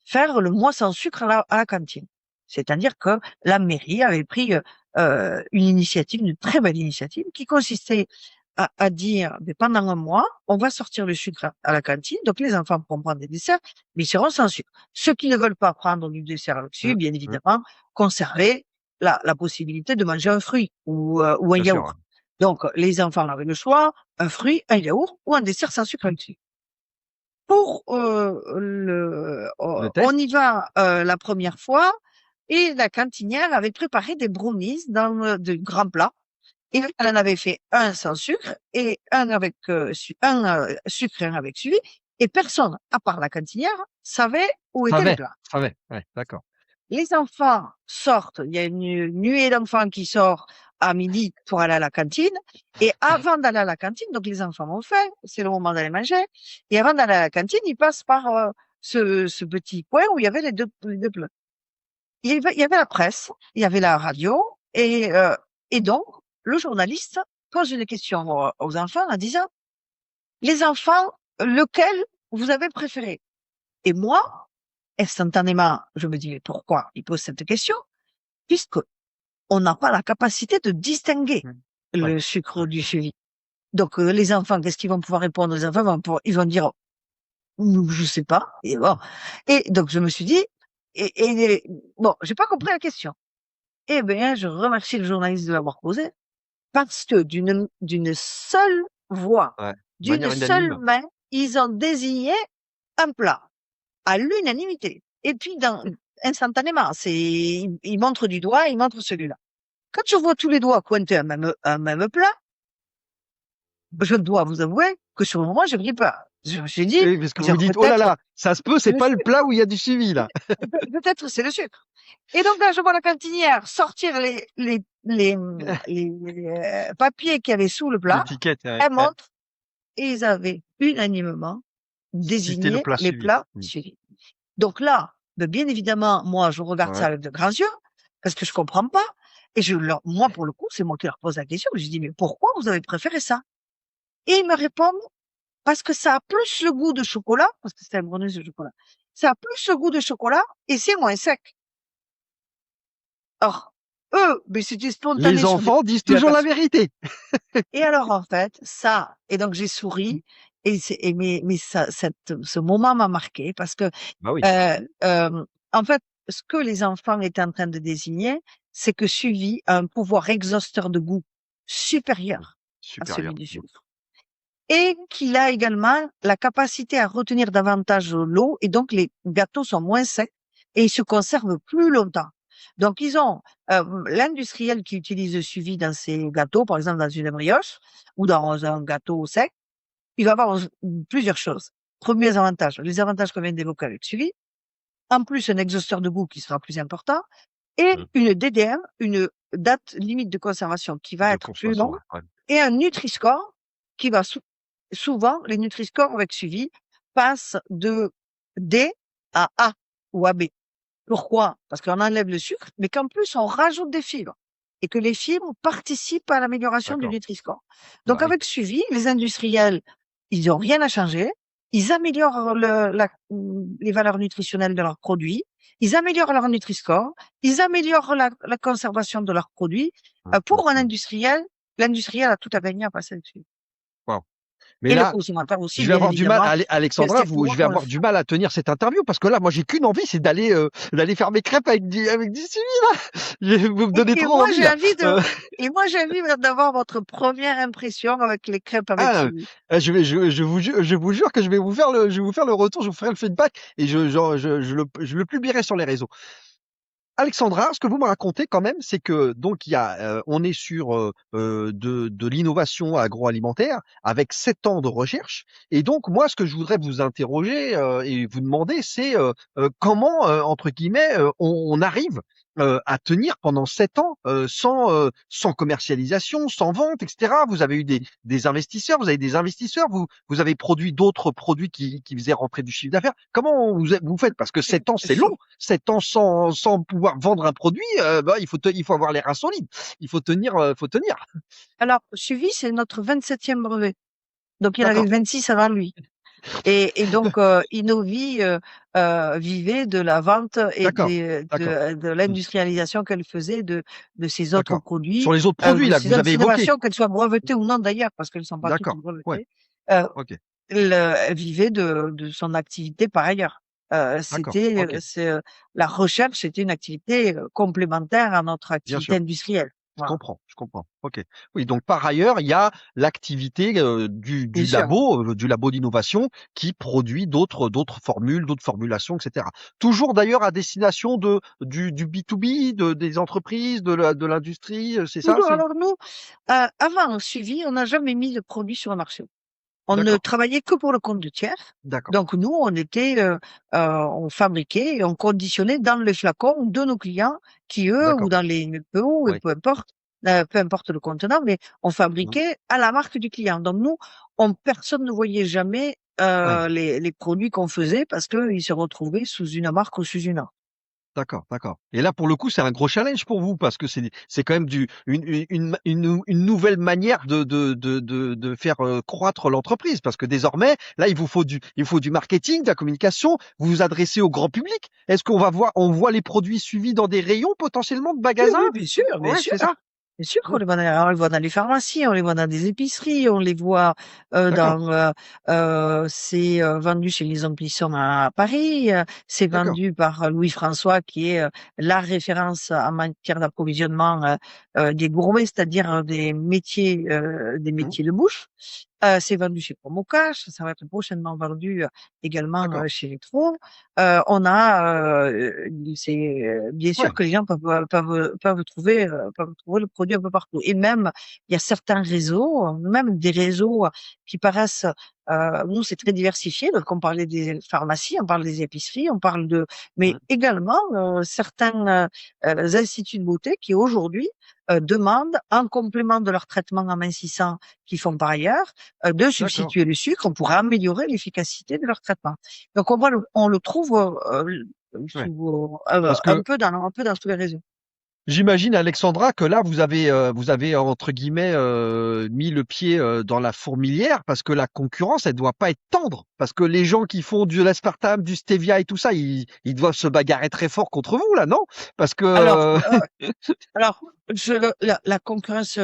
faire le mois sans sucre à la cantine. C'est-à-dire que la mairie avait pris, une initiative, une très belle initiative qui consistait à dire: «Beh, pendant un mois, on va sortir le sucre à la cantine, donc les enfants pourront prendre des desserts, mais ils seront sans sucre. Ceux qui ne veulent pas prendre du dessert avec sucre, Mmh. bien Mmh. évidemment, conserver la possibilité de manger un fruit ou un Bien sûr, ouais. yaourt». Donc les enfants avaient le choix, un fruit, un yaourt ou un dessert sans sucre inclus. Pour, Le on test? y va, la première fois et la cantinière avait préparé des brownies dans, de grands plats et elle en avait fait un sans sucre et un avec, sucre et un avec suivi et personne, à part la cantinière, savait où étaient les plats. Savais, ouais, d'accord. Les enfants sortent, il y a une nuée d'enfants qui sort à midi pour aller à la cantine et avant d'aller à la cantine, donc les enfants ont faim, c'est le moment d'aller manger et avant d'aller à la cantine, ils passent par, ce petit coin où il y avait les 2 plats. Il y avait la presse, il y avait la radio et donc le journaliste pose une question, aux enfants en disant: «Les enfants, lequel vous avez préféré?» Et moi, instantanément, je me dis: «Mais pourquoi il pose cette question?» Puisque on n'a pas la capacité de distinguer Mmh. Ouais, le sucre ouais. du suivi. Donc, les enfants, qu'est-ce qu'ils vont pouvoir répondre? Les enfants ils vont dire: Je sais pas» et bon et donc je me suis dit bon, j'ai pas compris la question. Eh bien, je remercie le journaliste de l'avoir posée parce que d'une seule voix, Ouais. De d'une manière seule unanime. main, ils ont désigné un plat à l'unanimité. Et puis, instantanément, ils montrent du doigt, ils montrent celui-là. Quand je vois tous les doigts pointer un même plat, je dois vous avouer que sur le moment, j'ai pris peur. J'ai dit, Oui, parce que vous vous dites: «Oh là peut-être, là, ça se peut, c'est c'est le pas le sucre. plat où il y a du suivi là». Peut-être c'est le sucre. Et donc là, je vois la cantinière sortir les papiers qu'il y avait sous le plat. L'étiquette, ouais, Elle ouais. montre et ils avaient unanimement Citer le désigné plat les suivi. plats suivis. Donc là, bien évidemment, moi, je regarde ça Ouais. avec de grands yeux parce que je comprends pas. Et moi, pour le coup, c'est moi qui leur pose la question. Je dis, mais pourquoi vous avez préféré ça? Et ils me répondent, parce que ça a plus le goût de chocolat, parce que c'est un brownie de chocolat. Ça a plus le goût de chocolat et c'est moins sec. Or, eux, mais c'était Les spontané sur des enfants disent produits toujours la aperçus. vérité. Et alors, en fait, ça, et donc j'ai souri, mais ce moment m'a marqué parce que, Bah oui, en fait, ce que les enfants étaient en train de désigner, c'est que Suivi a un pouvoir exhausteur de goût supérieur à celui supérieur. du sucre. Et qu'il a également la capacité à retenir davantage l'eau et donc les gâteaux sont moins secs et ils se conservent plus longtemps. Donc ils ont l'industriel qui utilise le suivi dans ses gâteaux, par exemple dans une brioche ou dans un gâteau sec, il va avoir plusieurs choses. Premiers avantages, les avantages qu'on vient d'évoquer avec suivi, en plus un exhausteur de goût qui sera plus important et Mmh. une DDM, une date limite de conservation qui va De être plus consommation, longue ouais, ouais. et un Nutri-Score qui va souvent, les Nutri-Score avec suivi passent de D à A ou AB. Pourquoi? Parce qu'on enlève le sucre, mais qu'en plus on rajoute des fibres et que les fibres participent à l'amélioration du D'accord. Nutri-Score. Donc Bah oui. avec suivi, les industriels, ils ont rien à changer. Ils améliorent les valeurs nutritionnelles de leurs produits. Ils améliorent leur Nutri-Score. Ils améliorent la conservation de leurs produits. Mmh, mmh, Pour un mmh. industriel, l'industriel a tout à gagner à passer dessus. Waouh. Mais Et le là, consommateur aussi, je vais bien avoir du mal, évidemment, que Alexandra, c'est moi je vais qu'on le avoir fait. du mal à tenir cette interview parce que là, moi, j'ai qu'une envie, c'est d'aller faire mes crêpes avec du suivi, là. Vous me Et, donnez et trop moi, envie, j'ai là. envie de, et moi, j'ai envie d'avoir votre première impression avec les crêpes avec Ah, suivi. je vous jure que je vais vous faire le retour, je vous ferai le feedback et je le publierai sur les réseaux. Alexandra, ce que vous me racontez quand même, c'est que donc on est sur de l'innovation agroalimentaire avec 7 ans de recherche. Et donc moi, ce que je voudrais vous interroger et vous demander, c'est comment entre guillemets on arrive à tenir pendant 7 ans sans commercialisation, sans vente, etc. Vous avez eu des investisseurs, vous avez des investisseurs, vous avez produit d'autres produits qui faisaient rentrer du chiffre d'affaires. Comment vous faites? Parce que 7 ans, c'est long. 7 ans sans pouvoir vendre un produit, bah, il faut avoir les reins solides. Il faut tenir, faut tenir. Alors, suivi, c'est notre 27e brevet. Donc, il y en avait D'accord, 26 avant lui. Et donc, Innovi vivait de la vente et d'accord, d'accord, de mmh, l'industrialisation qu'elle faisait de ses autres d'accord. Sur produits, les autres produits de là que ses vous autres avez évoqués. innovations, qu'elles soient brevetées ou non d'ailleurs, parce qu'elles ne sont pas toutes D'accord, ouais, brevetées. Euh, OK, elle vivait de son activité par ailleurs. d'accord, OK, La recherche, c'était une activité complémentaire à notre bien activité sûr. industrielle. Je Voilà, comprends, je comprends. OK. Oui, donc par ailleurs, il y a l'activité bien sûr. du labo d'innovation qui produit d'autres formules, d'autres formulations, etc. Toujours d'ailleurs à destination du B2B, des entreprises, de l'industrie, c'est ça? Toujours. Alors nous, avant un suivi, on n'a jamais mis de produit sur le marché. On ne D'accord, travaillait que pour le compte de tiers. d'accord, Donc nous, on fabriquait et on conditionnait dans les flacons de nos clients qui, eux, ou d'accord. dans les PO, et Oui. peu importe le contenant, mais on Mmh. fabriquait à la marque du client. Donc nous, personne ne voyait jamais Ouais. les produits qu'on faisait parce qu'ils se retrouvaient sous une marque ou sous une autre. D'accord, d'accord. Et là, pour le coup, c'est un gros challenge pour vous parce que c'est quand même une nouvelle manière de faire croître l'entreprise parce que désormais, là, il faut du marketing, de la communication. Vous vous adressez au grand public. Est-ce on voit les produits suivis dans des rayons potentiellement de Oui, magasins? oui, bien sûr, bien Ouais, sûr. c'est ça. Bien sûr qu'on Mmh. on les voit dans les pharmacies, on les voit dans des épiceries, on les voit D'accord, c'est vendu chez Maison Plisson à Paris, c'est d'accord. vendu par Louis François qui est la référence en matière d'approvisionnement des gourmets, c'est-à-dire des Mmh. métiers de bouche. C'est vendu chez Promocash, ça va être prochainement vendu également D'accord. chez Retro. On a, bien sûr Ouais. que les gens peuvent trouver le produit un peu partout. Et même, il y a certains réseaux, même des réseaux qui paraissent, nous c'est très diversifié. Donc on parlait des pharmacies, on parle des épiceries, mais Mmh. également certains instituts de beauté qui aujourd'hui demandent, en complément de leur traitement amincissant qu'ils font par ailleurs, de D'accord. substituer le sucre pour améliorer l'efficacité de leur traitement. Donc on le trouve Ouais. Parce un que peu dans tous les réseaux. j'imagine, Alexandra, que là, vous avez entre guillemets mis le pied dans la fourmilière parce que la concurrence, elle doit pas être tendre. Parce que les gens qui font de l'aspartame, du stevia et tout ça, ils doivent se bagarrer très fort contre vous, là, non? Parce que Alors, alors, la concurrence,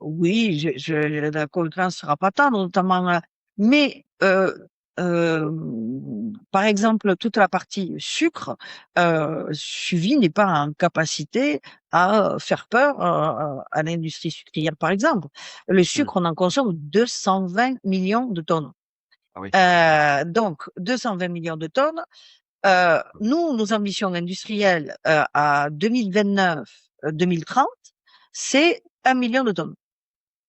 oui, la concurrence sera pas tendre, notamment, mais par exemple, toute la partie sucre, Suivi n'est pas en capacité à faire peur à l'industrie sucrière, par exemple. Le Mmh. sucre, on en consomme 220 millions de tonnes. Ah oui. Donc, 220 millions de tonnes. Nous, nos ambitions industrielles à 2029-2030, c'est 1 million de tonnes.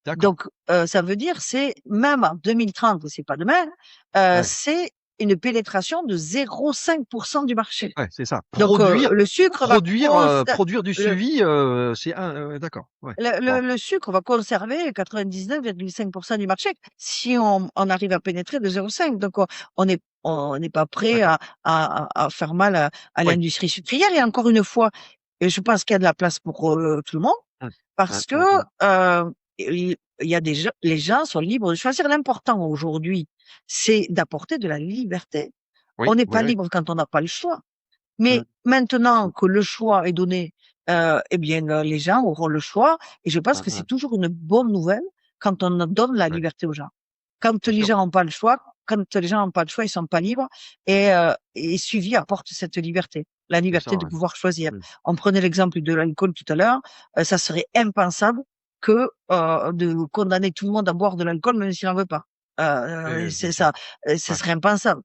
D'accord. Donc, ça veut dire c'est même en 2030, c'est pas demain, Ouais. c'est une pénétration de 0,5% du marché. Ouais, c'est ça. Donc, le sucre va Produire du suivi, c'est un. D'accord. Ouais. Bon. le sucre va conserver 99,5% du marché si on arrive à pénétrer de 0,5. Donc, on n'est pas prêt D'accord. à faire mal à Oui. l'industrie sucrière. Et encore une fois, et je pense qu'il y a de la place pour tout le monde Mmh. Mmh, parce que mmh, mmh. il y a des gens, les gens sont libres de choisir. L'important aujourd'hui, c'est d'apporter de la liberté. On Oui, n'est oui, pas oui. libre quand on n'a pas le choix. Mmh, Mais maintenant mmh, que le choix est donné, eh bien, les gens auront le choix. Et je pense mmh, que c'est mmh. toujours une bonne nouvelle quand on donne la Ouais, liberté aux gens. Quand bien les sûr. gens n'ont pas le choix, quand les gens n'ont pas le choix, ils sont pas libres. Et Suivi apporte cette liberté, la C'est liberté ça, de ouais. pouvoir choisir. Mmh. On prenait l'exemple de l'alcool tout à l'heure. Ça serait impensable que de condamner tout le monde à boire de l'alcool même s'il n'en veut pas. Bien C'est sûr. ça, ce Ouais. serait impensable.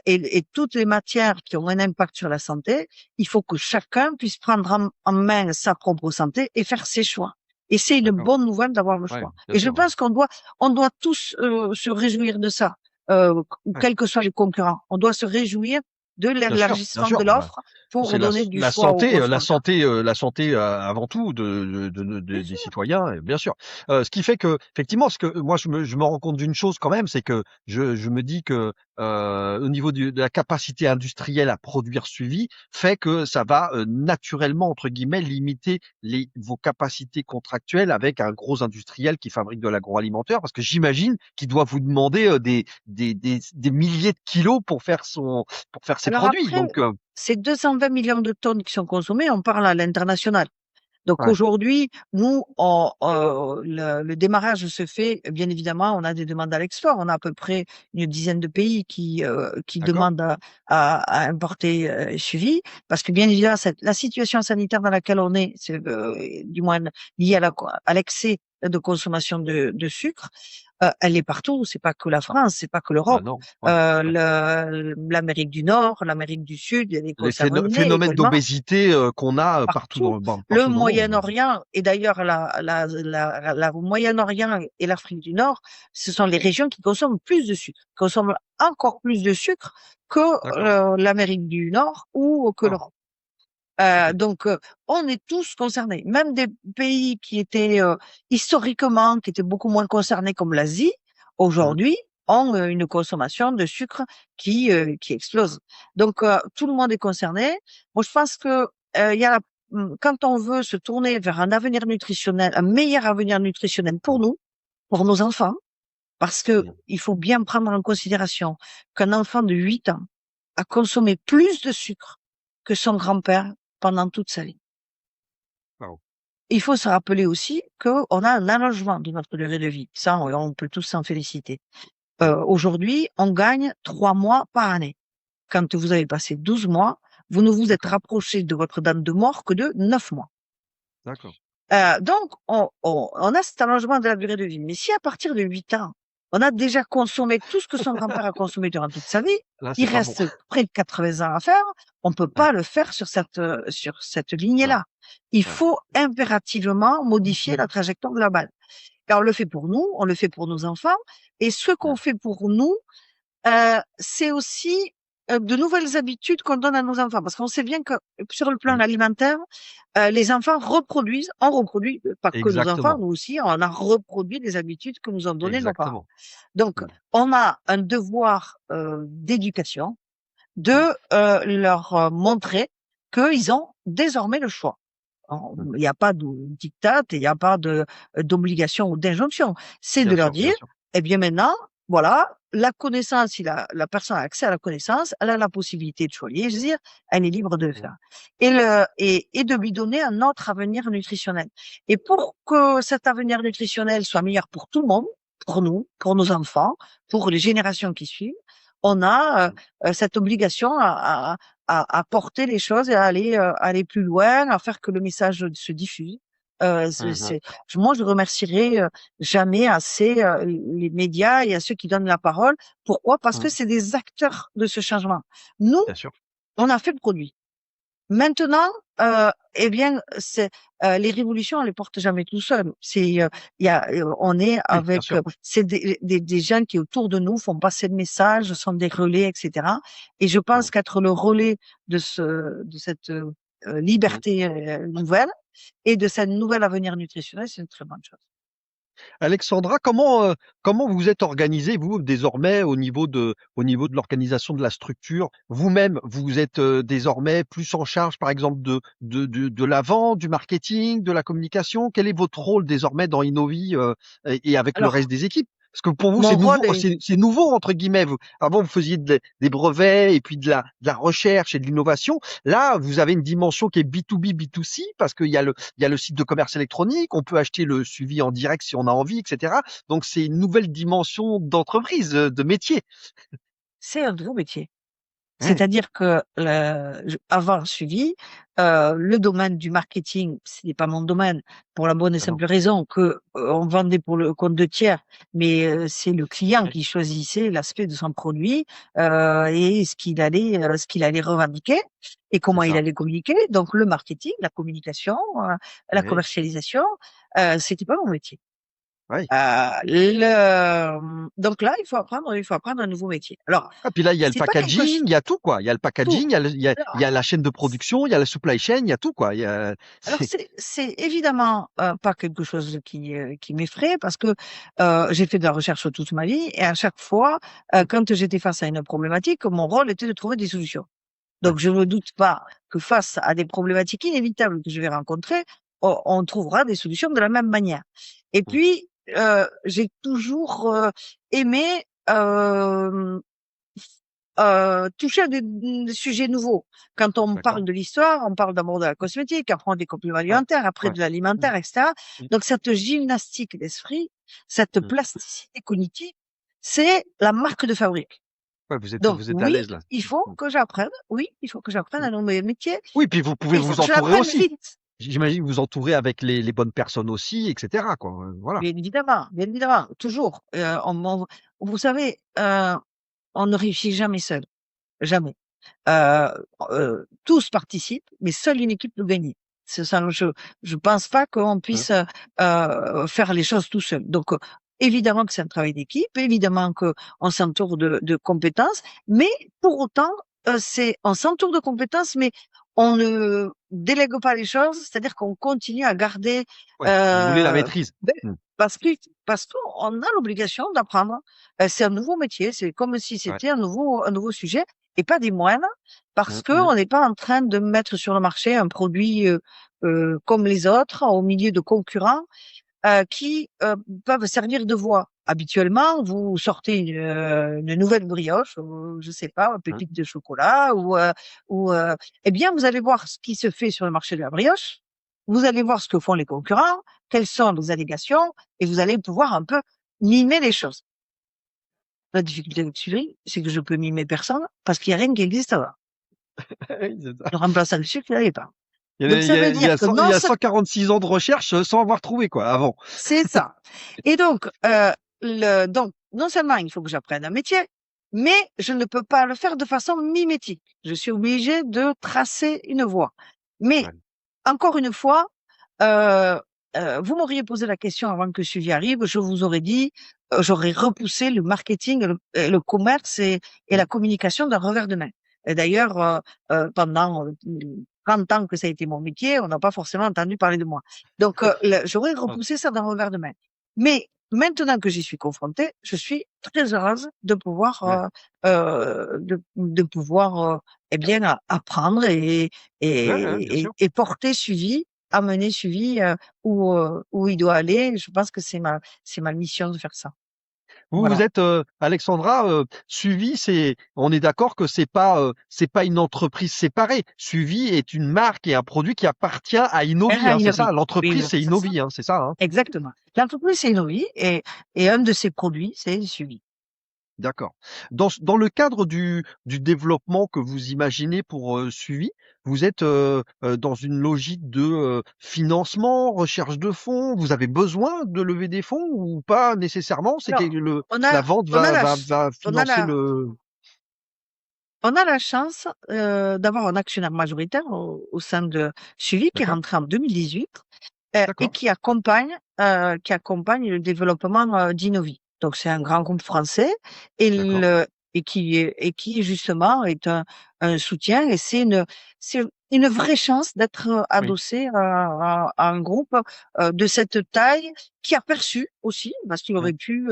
Et toutes les matières qui ont un impact sur la santé, il faut que chacun puisse prendre en main sa propre santé et faire ses choix. Et c'est une D'accord. bonne nouvelle d'avoir le Ouais, choix. bien Et je sûr, ouais. pense on doit tous se réjouir de ça, Ouais. quels que soient les concurrents. On doit se réjouir de Bien l'élargissement de sûr. Bah, l'offre pour c'est donner du choix aux consommateurs. la santé avant tout Bien des sûr. citoyens, bien sûr. Ce qui fait que, effectivement, ce que moi je me rends compte d'une chose quand même, c'est que je me dis que au niveau de la capacité industrielle à produire suivi, fait que ça va naturellement entre guillemets limiter vos capacités contractuelles avec un gros industriel qui fabrique de l'agroalimentaire, parce que j'imagine qu'il doit vous demander des milliers de kilos pour faire ses Alors produits. après, Donc, ces 220 millions de tonnes qui sont consommées, on parle à l'international. Donc ouais, aujourd'hui, nous, le démarrage se fait, bien évidemment, on a des demandes à l'export. On a à peu près une dizaine de pays qui d'accord, demandent à importer Suivi, parce que bien évidemment, la situation sanitaire dans laquelle on est, c'est du moins liée à l'excès de consommation de sucre. Elle est partout. C'est pas que la France, c'est pas que bah l'Europe. non, ouais, ouais. L'Amérique du Nord, l'Amérique du Sud, il y a des Les concernées phénomènes également d'obésité qu'on a partout. Le partout dans le monde. Moyen-Orient, et d'ailleurs la Moyen-Orient et l'Afrique du Nord, ce sont les régions qui consomment plus de sucre, consomment encore plus de sucre que D'accord, l'Amérique du Nord ou que d'accord, l'Europe. ok, Donc, on est tous concernés. Même des pays qui étaient historiquement, qui étaient beaucoup moins concernés comme l'Asie, mmh, aujourd'hui ont une consommation de sucre qui explose. Donc, tout le monde est concerné. Moi, je pense que il y a quand on veut se tourner vers un avenir nutritionnel, un meilleur avenir nutritionnel pour mmh, nous, pour nos enfants, parce que mmh, il faut bien prendre en considération qu'un enfant de 8 ans a consommé plus de sucre que son grand-père pendant toute sa vie. waouh, Il faut se rappeler aussi qu'on a un allongement de notre durée de vie. Ça, on peut tous s'en féliciter. mmh, Aujourd'hui, on gagne 3 mois par année. Quand vous avez passé 12 mois, vous ne vous êtes d'accord, rapproché de votre date de mort que de 9 mois. d'accord, Donc, on a cet allongement de la durée de vie. Mais si à partir de 8 ans, On a déjà consommé tout ce que son grand-père a consommé durant toute sa vie. Là, Il c'est pas bon. reste près de 80 ans à faire. On peut Ouais, pas le faire sur cette non, lignée-là. Il ouais. faut impérativement modifier la trajectoire globale. Car on le fait pour nous, on le fait pour nos enfants. Et ce qu'on Ouais. fait pour nous, c'est aussi de nouvelles habitudes qu'on donne à nos enfants. Parce qu'on sait bien que sur le plan Oui, alimentaire, les enfants reproduisent, on reproduit, pas que nos enfants, exactement, nous aussi, on a reproduit les habitudes que nous ont données nos parents. exactement. Donc, Mmh, on a un devoir d'éducation de mmh, leur montrer qu'ils ont désormais le choix. mmh. Il n'y a pas de diktat, il n'y a pas d'obligation ou d'injonction. C'est de Bien leur sûr, bien dire, sûr. eh bien maintenant, voilà, la connaissance, si la personne a accès à la connaissance, elle a la possibilité de choisir, elle est libre de le Mmh, faire. Et de lui donner un autre avenir nutritionnel. Et pour que cet avenir nutritionnel soit meilleur pour tout le monde, pour nous, pour nos enfants, pour les générations qui suivent, on a mmh, cette obligation à porter les choses et à aller plus loin, à faire que le message se diffuse. mmh mh. Moi, je remercierai jamais assez les médias et à ceux qui donnent la parole. Pourquoi? Parce que Mmh. c'est des acteurs de ce changement. Nous, Bien sûr. on a fait le produit. Maintenant, eh bien, les révolutions, on les porte jamais tout seul. Il y a, on est Oui, bien avec, sûr. c'est des gens qui autour de nous font passer le message, sont des relais, etc. Et je Mmh, pense qu'être le relais de cette mmh. liberté nouvelle et de cette nouvelle avenir nutritionnel, c'est une très bonne chose. Alexandra, comment vous êtes organisée, vous, désormais, au niveau de l'organisation de la structure? Vous-même, vous êtes désormais plus en charge, par exemple, de la vente, du marketing, de la communication? Quel est votre rôle désormais dans Innovi et avec le reste Alors, des équipes? Parce que pour vous, mon c'est nouveau, rôle est, c'est nouveau, entre guillemets. Avant, vous faisiez des brevets et puis de la recherche et de l'innovation. Là, vous avez une dimension qui est B2B, B2C, parce il y a le site de commerce électronique, on peut acheter le suivi en direct si on a envie, etc. Donc c'est une nouvelle dimension d'entreprise, de métier. c'est un gros métier. Ouais, C'est-à-dire que avoir suivi le domaine du marketing, ce n'est pas mon domaine pour la bonne et ah non. simple raison que on vendait pour le compte de tiers, mais c'est le client Ouais, qui choisissait l'aspect de son produit et ce qu'il allait revendiquer et c'est comment il ça. allait communiquer. Donc le marketing, la communication, la Ouais, commercialisation, c'était pas mon métier. ouais. Donc là, il faut apprendre un nouveau métier. Alors, Ah, puis là, il y a le c'est pas quelque packaging, chose il y a tout, quoi. Il y a le tout. packaging, il y a la chaîne de production, il y a la supply chain, il y a tout, quoi. Alors C'est, c'est évidemment pas quelque chose qui m'effraie parce que j'ai fait de la recherche toute ma vie et à chaque fois, quand j'étais face à une problématique, mon rôle était de trouver des solutions. ouais. Donc je ne doute pas que face à des problématiques inévitables que je vais rencontrer, on trouvera des solutions de la même manière. Et Mmh, puis j'ai toujours aimé toucher à des sujets nouveaux. Quand on d'accord. parle de l'histoire, on parle d'abord de la cosmétique, après des compléments Ouais, alimentaires, après ouais. de Mmh, l'alimentaire, etc. mmh, Donc cette gymnastique d'esprit, cette mmh. plasticité cognitive, c'est la marque de fabrique. Ouais, Donc vous êtes à oui, l'aise là. il faut Mmh, que j'apprenne, oui, il faut que j'apprenne mmh. un nouveau métier, Oui, puis vous pouvez il faut vous que je entourer l'apprenne aussi. vite. J'imagine vous entourer avec les bonnes personnes aussi, etc., quoi. Voilà. Bien évidemment, toujours. Vous savez, on ne réussit jamais seul, jamais. Heu tous participent, mais seule une équipe peut gagner. C'est ça, je pense pas qu'on Mmh, puisse faire les choses tout seul. Donc évidemment que c'est un travail d'équipe, évidemment qu'on s'entoure de compétences, mais pour autant, c'est on s'entoure de compétences, mais on ne délègue pas les choses, c'est-à-dire qu'on continue à garder, ouais, vous voulez la heu, maîtrise. beh, Mmh, parce qu'on a l'obligation d'apprendre. C'est un nouveau métier, c'est comme si ouais. c'était un nouveau sujet et pas des moindres, Mmh, parce mmh. qu'on n'est pas en train de mettre sur le marché un produit, comme les autres, au milieu de concurrents, qui, peuvent servir de voie. Habituellement, vous sortez une nouvelle brioche, je sais pas, une Mmh. pépite de chocolat eh bien, vous allez voir ce qui se fait sur le marché de la brioche, vous allez voir ce que font les concurrents, quelles sont les allégations et vous allez pouvoir un peu mimer les choses. La difficulté avec celui c'est que je peux mimer personne parce qu'il y a rien qui existe avant. Oui, c'est ça. Le remplaçant du sucre, il n'y avait pas. Donc ça veut Il y dire a que il y non a seul 146 ans de recherche sans avoir trouvé, quoi, avant. c'est ça. Et donc, donc non seulement il faut que j'apprenne un métier, mais je ne peux pas le faire de façon mimétique. Je suis obligée de tracer une voie. Mais Ouais. encore une fois, euh, vous m'auriez posé la question avant que Suivi arrive, je vous aurais dit, j'aurais repoussé le marketing, le commerce et la communication d'un revers de main. Et d'ailleurs, pendant 30 ans que ça a été mon métier, on n'a pas forcément entendu parler de moi. Donc, j'aurais repoussé ça d'un revers de main. Mais maintenant que j'y suis confrontée, je suis très heureuse de pouvoir, Ouais. de pouvoir, eh bien, apprendre Ouais, bien sûr. et porter Suivi, amener Suivi où il doit aller. Je pense que c'est ma mission de faire ça. Vous Voilà. êtes Alexandra, Suivi, on est d'accord que c'est pas une entreprise séparée. Suivi est une marque et un produit qui appartient à Innovi, Ah, hein, c'est ça. Innovi. Oui, L'entreprise c'est c'est ça. Innovi, hein, c'est ça, hein. Exactement. L'entreprise, c'est Innovi et un de ses produits, c'est Suivi. D'accord. Dans le cadre du développement que vous imaginez pour Suivi, vous êtes dans une logique de financement, recherche de fonds. Vous avez besoin de lever des fonds ou pas nécessairement? C'est que Alors, la vente on a va on a financer le. on a la chance d'avoir un actionnaire majoritaire au sein de Suivi qui est D'accord, rentré en 2018 et d'accord, qui accompagne le développement d'Innovi. Donc c'est un grand groupe français et d'accord. et qui justement est un soutien et c'est une vraie chance d'être Oui, adossé à un groupe de cette taille qui a perçu aussi parce qu'il mmh, aurait pu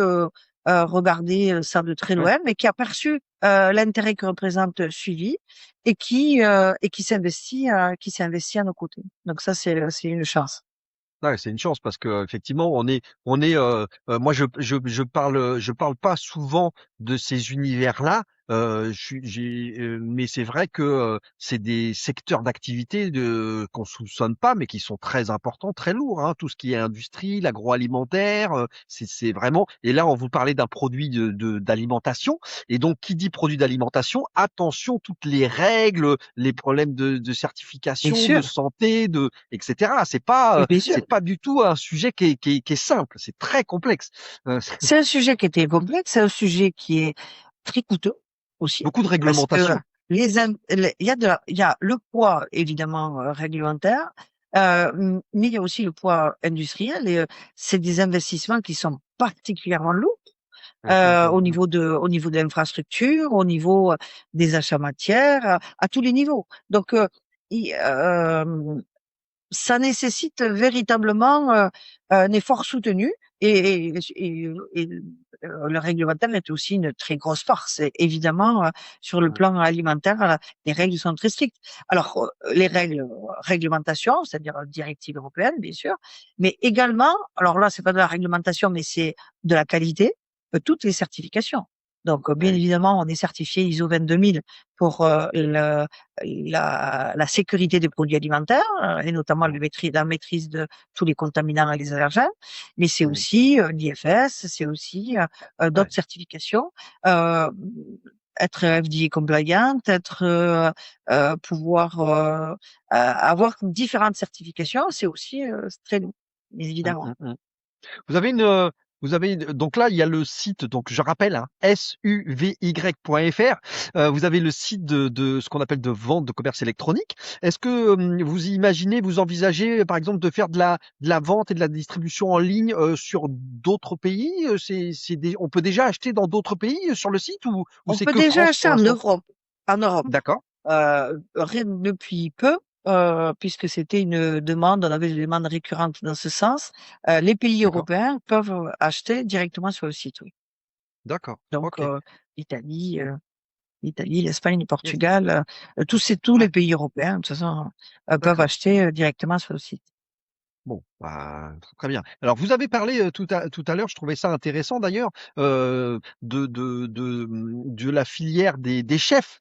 regarder ça de très ouais. loin, mais qui a perçu l'intérêt que représente Suivi et qui s'investit à nos côtés. Donc ça c'est une chance. Ouais, c'est une chance parce que effectivement on est moi je parle pas souvent de ces univers-là. Mais c'est vrai que c'est des secteurs d'activité qu'on soupçonne pas, mais qui sont très importants, très lourds. Hein. Tout ce qui est industrie, l'agroalimentaire, c'est vraiment. Et là, on vous parlait d'un produit d'alimentation. Et donc, qui dit produit d'alimentation, attention toutes les règles, les problèmes de Bien certification, de sûr, santé, etc. oui, bien sûr. C'est pas du tout un sujet qui est simple, c'est très complexe. C'est C'est un sujet qui était complexe, c'est un sujet qui est très coûteux aussi, beaucoup de parce que réglementation. il y a le poids évidemment réglementaire, mais il y a aussi le poids industriel et c'est des investissements qui sont particulièrement lourds au niveau de l'infrastructure, au niveau des achats matières, à tous les niveaux. Donc, ça nécessite véritablement un effort soutenu le réglementaire est aussi une très grosse force. Et évidemment, sur le Mmh, plan alimentaire, les règles sont très strictes. Alors, les règles réglementation, c'est-à-dire directive européenne, bien sûr, mais également, alors là, c'est pas de la réglementation, mais c'est de la qualité, toutes les certifications. Donc, eh bien oui, évidemment, on est certifié ISO 22000 pour la sécurité des produits alimentaires et notamment mmh, la maîtrise de tous les contaminants et les allergènes, mais c'est mmh, aussi l'IFS, c'est aussi ouais, d'autres certifications. Euh, être FDA compliant, pouvoir avoir différentes certifications, c'est aussi très lourd, bien mmh, évidemment. mmh, mmh. Vous avez donc là, il y a le site, donc je rappelle, hein, suvy.fr. Vous avez le site de ce qu'on appelle de vente de commerce électronique. Est-ce que vous imaginez, vous envisagez, par exemple, de faire de la vente et de la distribution en ligne sur d'autres pays? On peut déjà acheter dans d'autres pays sur le site ou On c'est peut que déjà France acheter pour l'instant? En Europe, D'accord, rien depuis peu, puisque c'était une demande, on avait des demandes récurrentes dans ce sens. Les pays d'accord, européens peuvent acheter directement sur le site, oui. d'accord. Donc, Ok. l'Italie, l'Espagne, le Yes. Portugal, tous Ouais, les pays européens, de toute façon, peuvent d'accord. acheter directement sur le site. Bon, bah, très bien. Alors, vous avez parlé tout à l'heure, je trouvais ça intéressant d'ailleurs, de la filière des chefs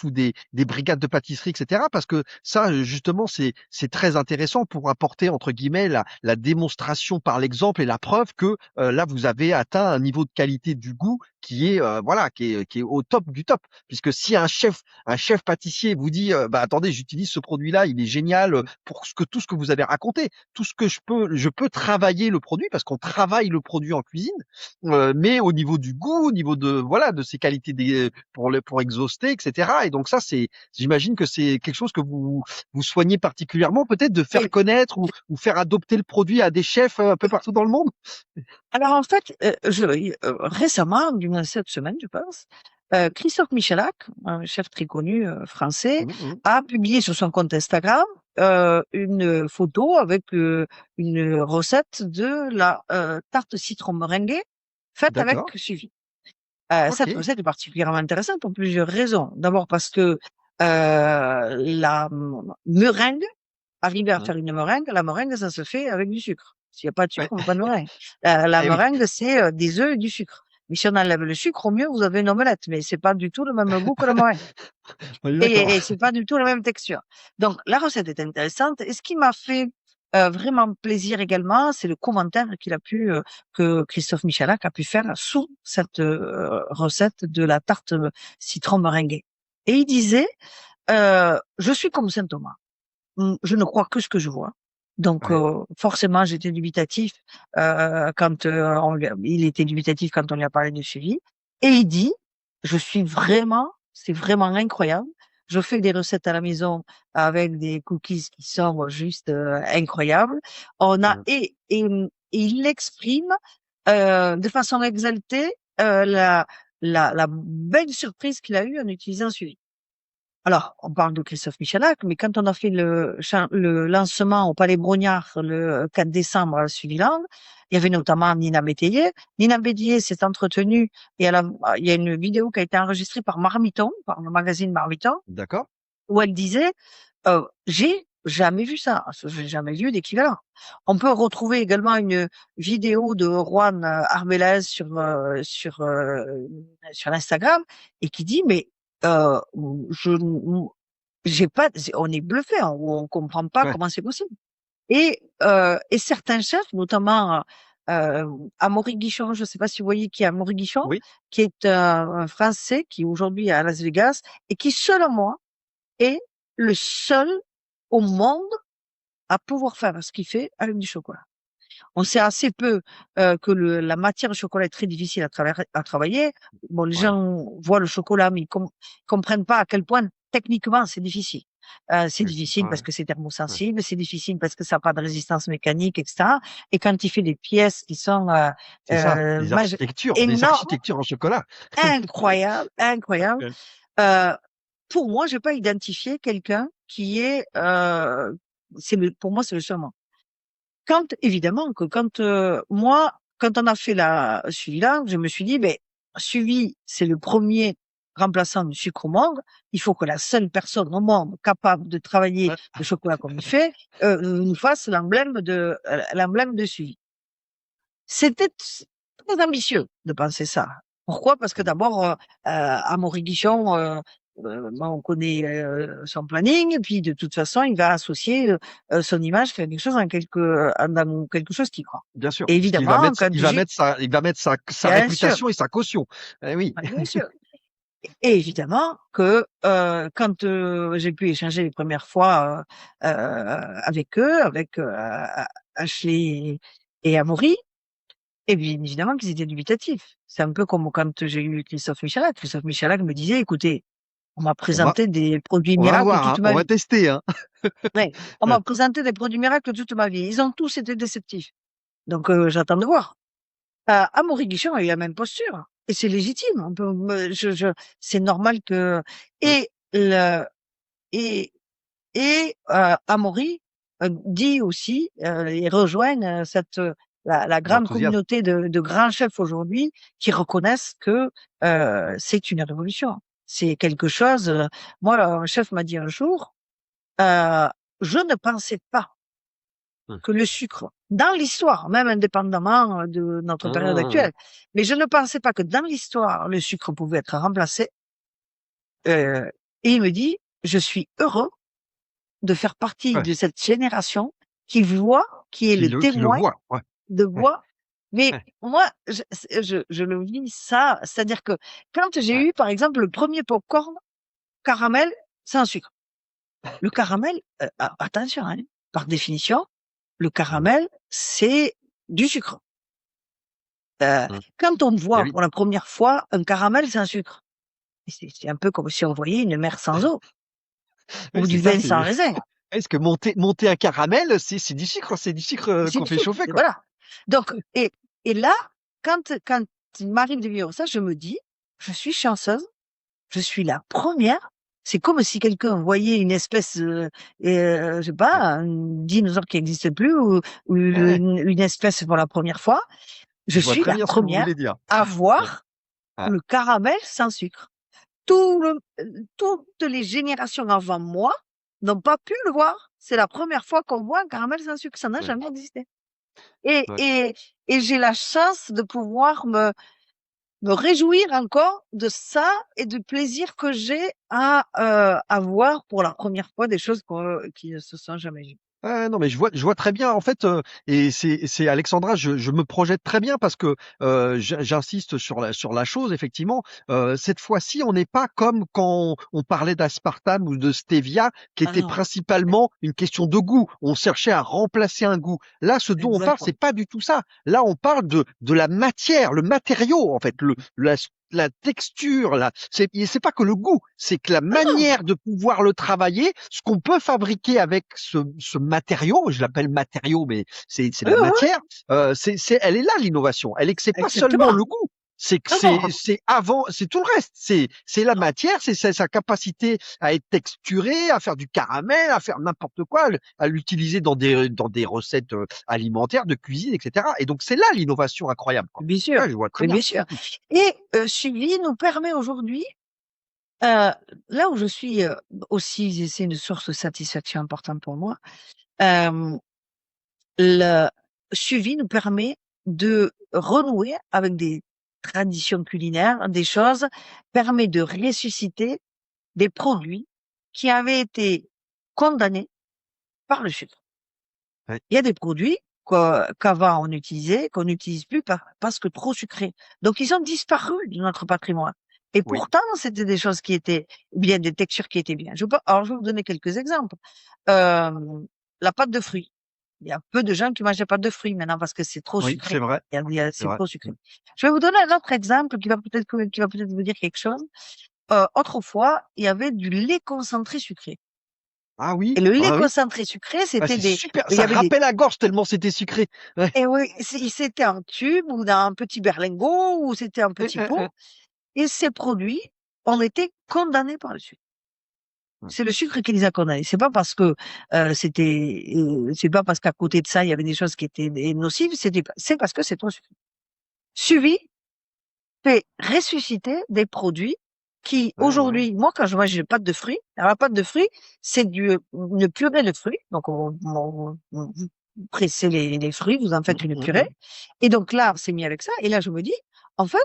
ou des brigades de pâtisserie, etc. Parce que ça, justement, c'est très intéressant pour apporter entre guillemets la démonstration par l'exemple et la preuve que là, vous avez atteint un niveau de qualité du goût qui est voilà, qui est au top du top. Puisque si un chef pâtissier vous dit, bah attendez, j'utilise ce produit-là, il est génial pour tout ce que vous avez raconté, que je peux travailler le produit parce qu'on travaille le produit en cuisine, mais au niveau du goût, au niveau de voilà de ses qualités pour exhauster, etc. Et donc ça, j'imagine que c'est quelque chose que vous soignez particulièrement, peut-être de faire Oui. connaître ou faire adopter le produit à des chefs un peu partout dans le monde. Alors en fait, récemment, du moins cette semaine, je pense, Christophe Michalak, un chef très connu français, Mhm. a publié sur son compte Instagram une photo avec une recette de la tarte citron meringuée faite avec D'accord. suivi. Ok. Cette recette est particulièrement intéressante pour plusieurs raisons. D'abord parce que la meringue, arriver à Mhm. faire une meringue, la meringue, ça se fait avec du sucre. S'il n'y a pas de Ouais. sucre, on ne fait pas de meringue. La Eh oui. meringue, c'est des œufs et du sucre. Mais si on enlève le sucre, au mieux, vous avez une omelette. Mais c'est pas du tout le même goût que la meringue. On est d'accord. Et c'est pas du tout la même texture. Donc, la recette est intéressante. Et ce qui m'a fait vraiment plaisir également, c'est le commentaire que Christophe Michalak a pu faire sous cette recette de la tarte citron meringuée. Et il disait, je suis comme Saint Thomas. Je ne crois que ce que je vois. Donc, Ouais. forcément, j'étais dubitatif quand il était dubitatif quand on lui a parlé de suivi. Et il dit, c'est vraiment incroyable. Je fais des recettes à la maison avec des cookies qui sont juste incroyables. On a Mhm. et il exprime de façon exaltée la belle surprise qu'il a eue en utilisant suivi. Alors, on parle de Christophe Michalak, mais quand on a fait le lancement au Palais Brognard le 4 décembre à Suviland, il y avait notamment Nina Métayer. Nina Métayer s'est entretenue et il y a une vidéo qui a été enregistrée par Marmiton, par le magazine Marmiton, D'accord. où elle disait j'ai jamais vu ça, j'ai jamais vu d'équivalent. On peut retrouver également une vidéo de Juan Arbelez sur Instagram et qui dit mais euh, je j'ai pas on est bluffé, hein, on comprend pas Ouais. comment c'est possible. Et certains chefs, notamment Amaury Guichon, je ne sais pas si vous voyez qui est Amaury Guichon, Oui. qui est un Français qui aujourd'hui est à Las Vegas et qui, selon moi, est le seul au monde à pouvoir faire ce qu'il fait avec du chocolat. On sait assez peu que la matière au chocolat est très difficile à travailler. Bon, les Ouais. gens voient le chocolat, mais comprennent pas à quel point techniquement c'est difficile. C'est Ouais. difficile parce Ouais. que c'est Ouais. thermosensible, c'est difficile parce que ça n'a pas de résistance mécanique, etc. Et quand il fait des pièces qui sont C'est ça. Des énormes, architectures en chocolat. incroyables, incroyables, Ouais. euh, pour moi, je n'ai pas identifié quelqu'un qui est, pour moi, c'est le surment. Évidemment, moi, quand on a fait celui-là, je me suis dit, ben, Suivi, c'est le premier remplaçant du sucre au monde. Il faut que la seule personne au monde capable de travailler Ouais. le chocolat comme il fait, nous fasse l'emblème de Suivi. C'était très ambitieux de penser ça. Pourquoi? Parce que d'abord, Amaury Guichon, on connaît son planning, et puis de toute façon, il va associer son image dans quelque chose qu'il croit. Bien sûr. Et Parce qu'il évidemment, quand j'ai, il va mettre sa bien sûr, réputation et sa caution. Eh oui. bien sûr, et évidemment que quand j'ai pu échanger les premières fois avec eux, avec Ashley et Amaury, et bien évidemment qu'ils étaient dubitatifs. C'est un peu comme quand j'ai eu Christophe Michalak. Christophe Michalak me disait, écoutez, on m'a On va, présenté des produits on va miracles voir, hein. toute On ma va vie. tester, hein. Ouais, on Ouais. m'a présenté des produits miracles toute ma vie. Ils ont tous été déceptifs. Donc j'attends de voir. Amaury Guichon a eu la même posture. Et c'est légitime. C'est normal que... Mm. Et, le, Amaury dit aussi et rejoignent la grande L'enthousiasme. communauté de grands chefs aujourd'hui qui reconnaissent que c'est une révolution. C'est quelque chose. Moi, un chef m'a dit un jour, je ne pensais pas Mm. que le sucre, dans l'histoire, même indépendamment de notre période Mm. actuelle, mais je ne pensais pas que dans l'histoire, le sucre pouvait être remplacé. Et il me dit, je suis heureux de faire partie Ouais. de cette génération qui voit, qui est le Qui le témoin voit. Ouais. de Ouais. voix. Mais Ouais. moi, je le vis ça, c'est-à-dire que quand j'ai Ouais. eu, par exemple, le premier popcorn caramel sans sucre, le caramel, attention, hein, par définition, le caramel, c'est du sucre. Mmh. Quand on Eh voit oui. pour la première fois un caramel sans sucre, c'est un peu comme si on voyait une mer sans eau Oui, ou c'est du ça, vin c'est sans raisin. est-ce que monter un caramel, c'est du sucre, C'est qu'on du fait sucre, chauffer, quoi. voilà. Donc et là, quand il m'arrive de vivre ça, je me dis: «Je suis chanceuse, je suis la première». C'est comme si quelqu'un voyait une espèce, je sais pas, Ouais. un dinosaure qui n'existe plus ou Ouais, ouais. une espèce pour la première fois. Je Je vois suis très la bien ce que vous première voulez dire. à Ouais. voir Ah, le caramel sans sucre. Toutes les générations avant moi n'ont pas pu le voir. C'est la première fois qu'on voit un caramel sans sucre, ça n'a ouais, jamais existé. Et ouais. et et j'ai la chance de pouvoir me réjouir encore de ça et du plaisir que j'ai à voir pour la première fois des choses qui ne se sont jamais vues. Ouais, non, mais je vois très bien en fait, et c'est Alexandra, je me projette très bien parce que j'insiste sur la chose effectivement. Cette fois-ci, on n'est pas comme quand on parlait d'aspartame ou de stevia, qui Ah était non, principalement une question de goût. On cherchait à remplacer un goût. Là, ce dont on parle, exactement. c'est pas du tout ça. Là, on parle de la matière, le matériau en fait, la texture, c'est pas que le goût, c'est que la Ah non, manière de pouvoir le travailler, ce qu'on peut fabriquer avec ce matériau, je l'appelle matériau, mais c'est oui, la oui, oui, matière. Elle est là l'innovation. Elle est que c'est pas seulement exactement. le goût, c'est que Ah non, c'est avant, c'est tout le reste. C'est la matière, c'est sa capacité à être texturée, à faire du caramel, à faire n'importe quoi, à l'utiliser dans des recettes alimentaires, de cuisine, etc. Et donc c'est là l'innovation incroyable, quoi. bien sûr, Ouais, je vois très mais bien. bien sûr. Et Suivi nous permet aujourd'hui, heu, là où je suis, aussi c'est une source de satisfaction importante pour moi, hem, le Suivi nous permet de renouer avec des traditions culinaires, des choses, permet de ressusciter des produits qui avaient été condamnés par le sucre. Ouais, Il y a des produits qu'avant on utilisait, qu'on n'utilise plus parce que trop sucrés. Donc ils ont disparu de notre patrimoine. Et oui, pourtant, c'était des choses qui étaient bien, des textures qui étaient bien. Alors, je vais vous donner quelques exemples. La pâte de fruits. Il y a peu de gens qui mangent la pâte de fruits maintenant parce que c'est trop oui, c'est sucré. vrai, c'est C'est vrai. trop sucré. Je vais vous donner un autre exemple qui va peut-être vous dire quelque chose. Autrefois, il y avait du lait concentré sucré. Ah Et oui, le lait ah oui. concentré sucré, Ah, c'était c'est super, il y ça avait des rappelle à gorge tellement c'était sucré. Ouais. et oui, c'était en tube ou dans un petit berlingot ou c'était un petit pot et ces produits ont été condamnés par le sucre. Ouais. C'est le sucre qui les a condamnés. C'est pas parce que, c'est pas parce qu'à côté de ça, il y avait des choses qui étaient nocives, c'est parce que c'est trop sucré. Suivi fait ressusciter des produits qui, Ouais, ouais. aujourd'hui, moi, quand je mange une pâte de fruits, alors la pâte de fruits, c'est une purée de fruits. Donc, vous pressez les fruits, vous en faites une purée. Mmh. Et donc là, c'est mis avec ça. Et là, je me dis, en fait,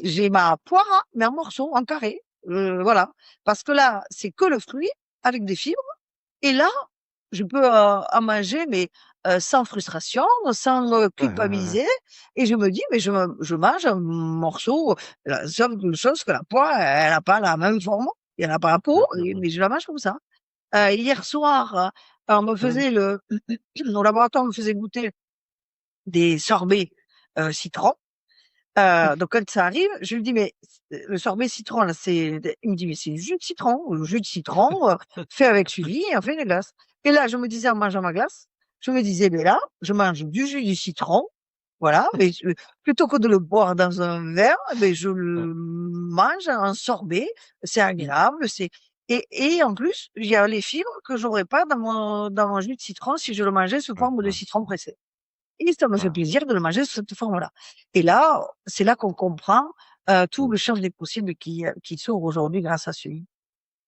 j'ai ma poire, hein, mais en morceaux, en carré. Voilà. Parce que là, c'est que le fruit avec des fibres. Et là, je peux, en manger, mais sans frustration, sans, Ouais, ouais, ouais, ouais. culpabiliser et je me dis: «Mais je mange un morceau, la seule chose que la poire, elle a pas la même forme, elle a pas la peau Mmh. mais je la mange comme ça». Hier soir, on me Mmh. faisait au laboratoire me faisait goûter des sorbets, citron. Donc quand ça arrive, je lui dis: «Mais le sorbet citron là, il me dit: «Mais c'est du jus de citron, le jus de citron, fait avec suivi et on fait une glace». Et là, je me disais en mangeant ma glace, je me disais: «Mais là, je mange du jus de citron, voilà, mais plutôt que de le boire dans un verre, je Ouais. le mange en sorbet, c'est Mmh. agréable, c'est» et en plus, il y a les fibres que j'aurais pas dans mon jus de citron si je le mangeais sous Ouais, forme de ouais, citron pressé. Et ça me fait voilà. plaisir de le manger sous cette forme-là. Et là, c'est là qu'on comprend, tout Mmh. le champ des possibles qui s'ouvre aujourd'hui grâce à celui.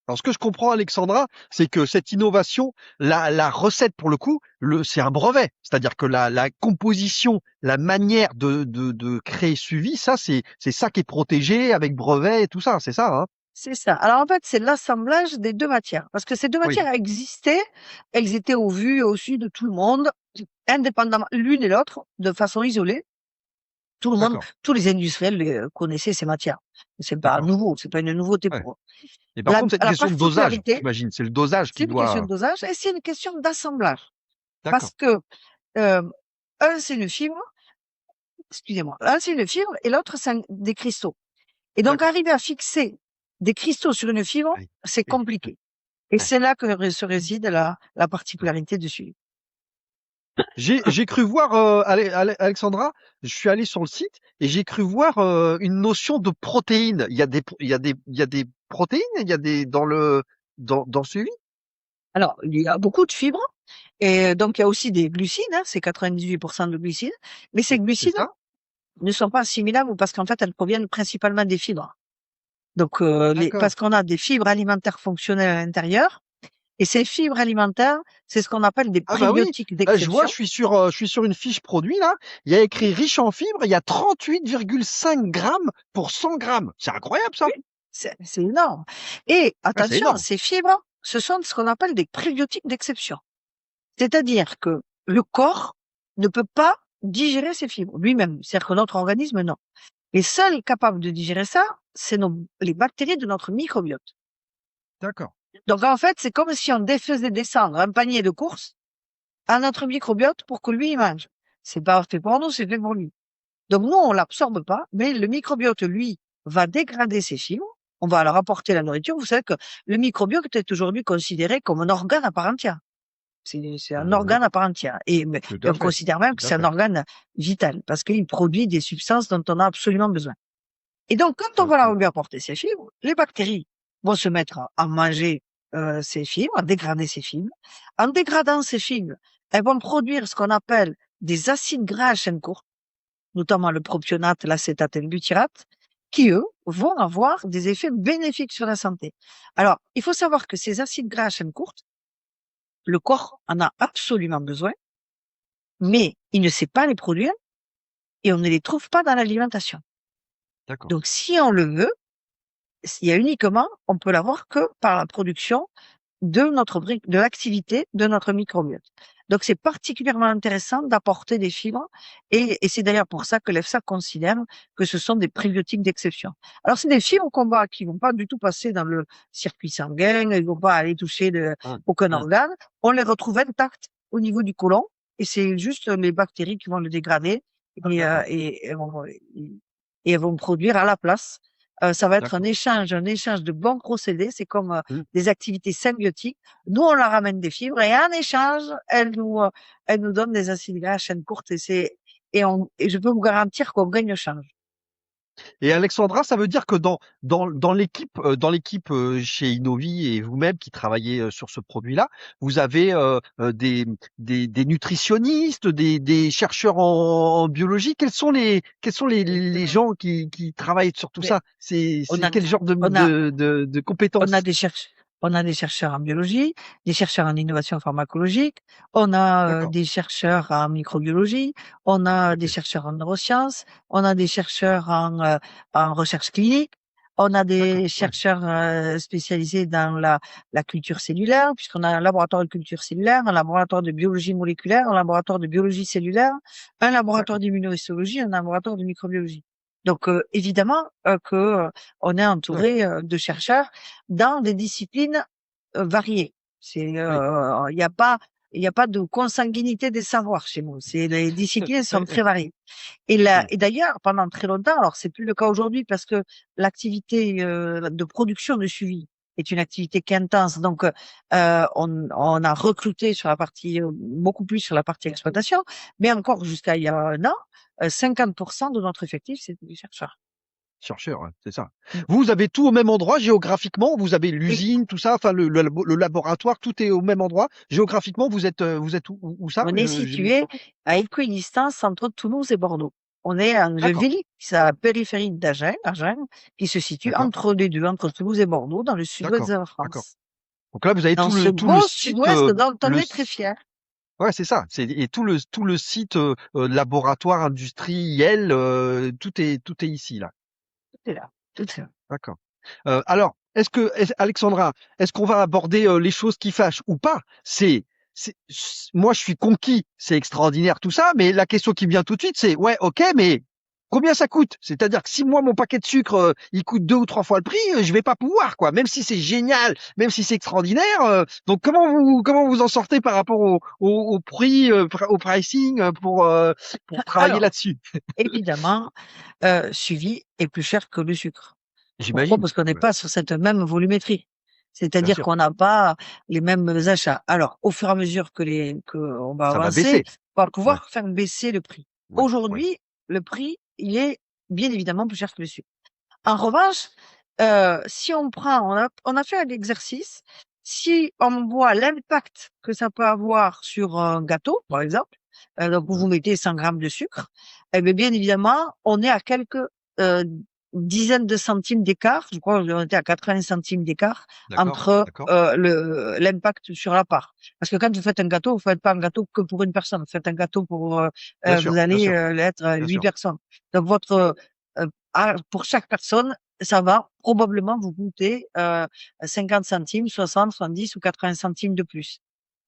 Alors ce que je comprends Alexandra, c'est que cette innovation, la recette pour le coup, c'est un brevet. C'est-à-dire que la composition, la manière de créer suivi, ça c'est ça qui est protégé avec brevet et tout ça, c'est ça, hein? C'est ça. Alors, en fait, c'est l'assemblage des 2 matières. Parce que ces 2 Oui, matières existaient, elles étaient au vu et au su de tout le monde, indépendamment l'une et l'autre, de façon isolée. Tout le monde, d'accord, tous les industriels, connaissaient ces matières. C'est pas d'accord. nouveau, c'est pas une nouveauté Ouais. pour eux. Et par La contre, c'est une la question de dosage, particularité, j'imagine. C'est le dosage c'est qui une question de doit. dosage et c'est une question d'assemblage. D'accord. Parce que un c'est une fibre, excusez-moi, un c'est une fibre et l'autre c'est des cristaux. Et donc D'accord. arriver à fixer des cristaux sur une fibre, Oui, c'est oui, compliqué. Et oui. c'est là que se réside la particularité du suivi. J'ai cru voir, Alexandra, je suis allé sur le site et j'ai cru voir une notion de protéines. Il y a des protéines, il y a des dans le suivi. Alors, il y a beaucoup de fibres et donc il y a aussi des glucides, hein, c'est 98% de glucides, mais ces C'est glucides ça? ne sont pas assimilables parce qu'en fait, elles proviennent principalement des fibres. Donc, D'accord. parce qu'on a des fibres alimentaires fonctionnelles à l'intérieur et ces fibres alimentaires, c'est ce qu'on appelle des Ah bah oui. prébiotiques Là, je vois, d'exception. je suis sur une fiche produit là. Il y a écrit riche en fibres. Il y a 38,5 grammes pour 100 grammes. C'est incroyable ça. Oui, c'est énorme. Et Ah, c'est attention, énorme. ces fibres, ce sont ce qu'on appelle des prébiotiques d'exception. C'est-à-dire que le corps ne peut pas digérer ces fibres lui-même. C'est-à-dire que notre organisme, non. Les seuls capables de digérer ça, c'est les bactéries de notre microbiote. D'accord. Donc, en fait, c'est comme si on faisait descendre un panier de courses à notre microbiote pour que lui, il mange. C'est pas fait pour nous, c'est fait pour lui. Donc, nous, on l'absorbe pas, mais le microbiote, lui, va dégrader ces fibres. On va leur apporter la nourriture. Vous savez que le microbiote est aujourd'hui considéré comme un organe à part entière. C'est un Mhm. organe à part entière. Tout Et à on fait. considère même que Tout à c'est un fait. organe vital parce qu'il produit des substances dont on a absolument besoin. Et donc, quand on va Mhm. leur lui apporter ces fibres, les bactéries vont se mettre à manger ces fibres, à dégrader ces fibres. En dégradant ces fibres, elles vont produire ce qu'on appelle des acides gras à chaîne courte, notamment le propionate, l'acétate et le butyrate, qui, eux, vont avoir des effets bénéfiques sur la santé. Alors, il faut savoir que ces acides gras à chaîne courte, le corps en a absolument besoin, mais il ne sait pas les produire et on ne les trouve pas dans l'alimentation. D'accord. Donc, si on le veut, il y a uniquement, on peut l'avoir que par la production de l'activité de notre microbiote. Donc, c'est particulièrement intéressant d'apporter des fibres et c'est d'ailleurs pour ça que l'EFSA considère que ce sont des prébiotiques d'exception. Alors, c'est des fibres qui vont pas du tout passer dans le circuit sanguin, ils vont pas aller toucher Hum, aucun hum. organe. On les retrouve intacts au niveau du côlon et c'est juste les bactéries qui vont le dégrader D'accord. et elles vont produire à la place. Ça va être D'accord. un échange de bons procédés. C'est comme Hum. des activités symbiotiques. Nous, on leur ramène des fibres et en échange, elles nous donnent des acides gras à chaîne courte et je peux vous garantir qu'on gagne le change. Et Alexandra, ça veut dire que dans l'équipe chez Innovi et vous-même qui travaillez sur ce produit-là, vous avez des nutritionnistes, des chercheurs en biologie. Quels sont les gens qui travaillent sur tout Mais ça? on C'est a, quel genre on a, de on a compétences? des chercheurs. On a des chercheurs en biologie, des chercheurs en innovation pharmacologique, on a D'accord. des chercheurs en microbiologie, on a des Ok. chercheurs en neurosciences, on a des chercheurs en recherche clinique, on a D'accord. des Ouais. chercheurs spécialisés dans la culture cellulaire, puisqu'on a un laboratoire de culture cellulaire, un laboratoire de biologie moléculaire, un laboratoire de biologie cellulaire, un laboratoire D'accord. d'immunohistologie, un laboratoire de microbiologie. Donc évidemment on est Ouais. entouré de chercheurs dans des disciplines variées. Oui. Il y a pas de consanguinité des savoirs chez nous. Les disciplines sont Ouais. très variées. Ouais. Et d'ailleurs, pendant très longtemps, alors c'est plus le cas aujourd'hui parce que l'activité de production de suivi est une activité qui est intense. Donc, on a recruté sur la partie beaucoup plus sur la partie exploitation, mais encore jusqu'à il y a un an, 50% de notre effectif, c'était des chercheurs. Chercheur, ouais, c'est ça. Mm. Vous avez tout au même endroit géographiquement, vous avez Oui. l'usine, tout ça, enfin le laboratoire, tout est au même endroit. Géographiquement, vous êtes où ça? On est situé à équidistance entre Toulouse et Bordeaux. On est en une D'accord, ville qui est à la périphérie d'Agen, qui se situe d'accord, entre les deux, entre Toulouse et Bordeaux, dans le sud-ouest d'accord, de la d'accord. France. Donc là, vous avez Dans ce tout le beau site, sud-ouest dont on le, est très fiers. ouais, c'est ça. Et tout le site laboratoire industriel, tout est ici là. Tout est là. Tout est là. D'accord. Alors, Alexandra, est-ce qu'on va aborder les choses qui fâchent ou pas? Moi, je suis conquis, c'est extraordinaire tout ça, mais la question qui me vient tout de suite, c'est ouais, ok, mais combien ça coûte? C'est-à-dire que si moi, mon paquet de sucre, il coûte 2 ou 3 fois le prix, je vais pas pouvoir, quoi. Même si c'est génial, même si c'est extraordinaire. Donc, comment vous en sortez par rapport au prix, au pricing pour travailler Alors, là-dessus? évidemment, suivi est plus cher que le sucre. Pourquoi? J'imagine. Parce qu'on n'est Ouais, pas sur cette même volumétrie. bien C'est-à-dire sûr. qu'on n'a pas les mêmes achats. Alors, au fur et à mesure que on va Ça va avancer, baisser. on va Ouais, pouvoir faire baisser le prix. ouais, ouais. Aujourd'hui, le prix, il est bien évidemment plus cher que le sucre. En revanche, si on a fait un exercice, si on voit l'impact que ça peut avoir sur un gâteau, par exemple, donc Mmh. vous mettez 100 grammes de sucre, eh beh, bien évidemment, on est à quelques, heu, dizaines de centimes d'écart. Je crois qu'on était à 80 centimes d'écart D'accord, entre, d'accord. l'impact sur la part. Parce que quand vous faites un gâteau, vous faites pas un gâteau que pour une personne, vous faites un gâteau pour, vous Bien allez, sûr, être, bien 8 sûr. personnes. Donc votre, pour chaque personne, ça va probablement vous coûter 50 centimes, 60, 70 ou 80 centimes de plus.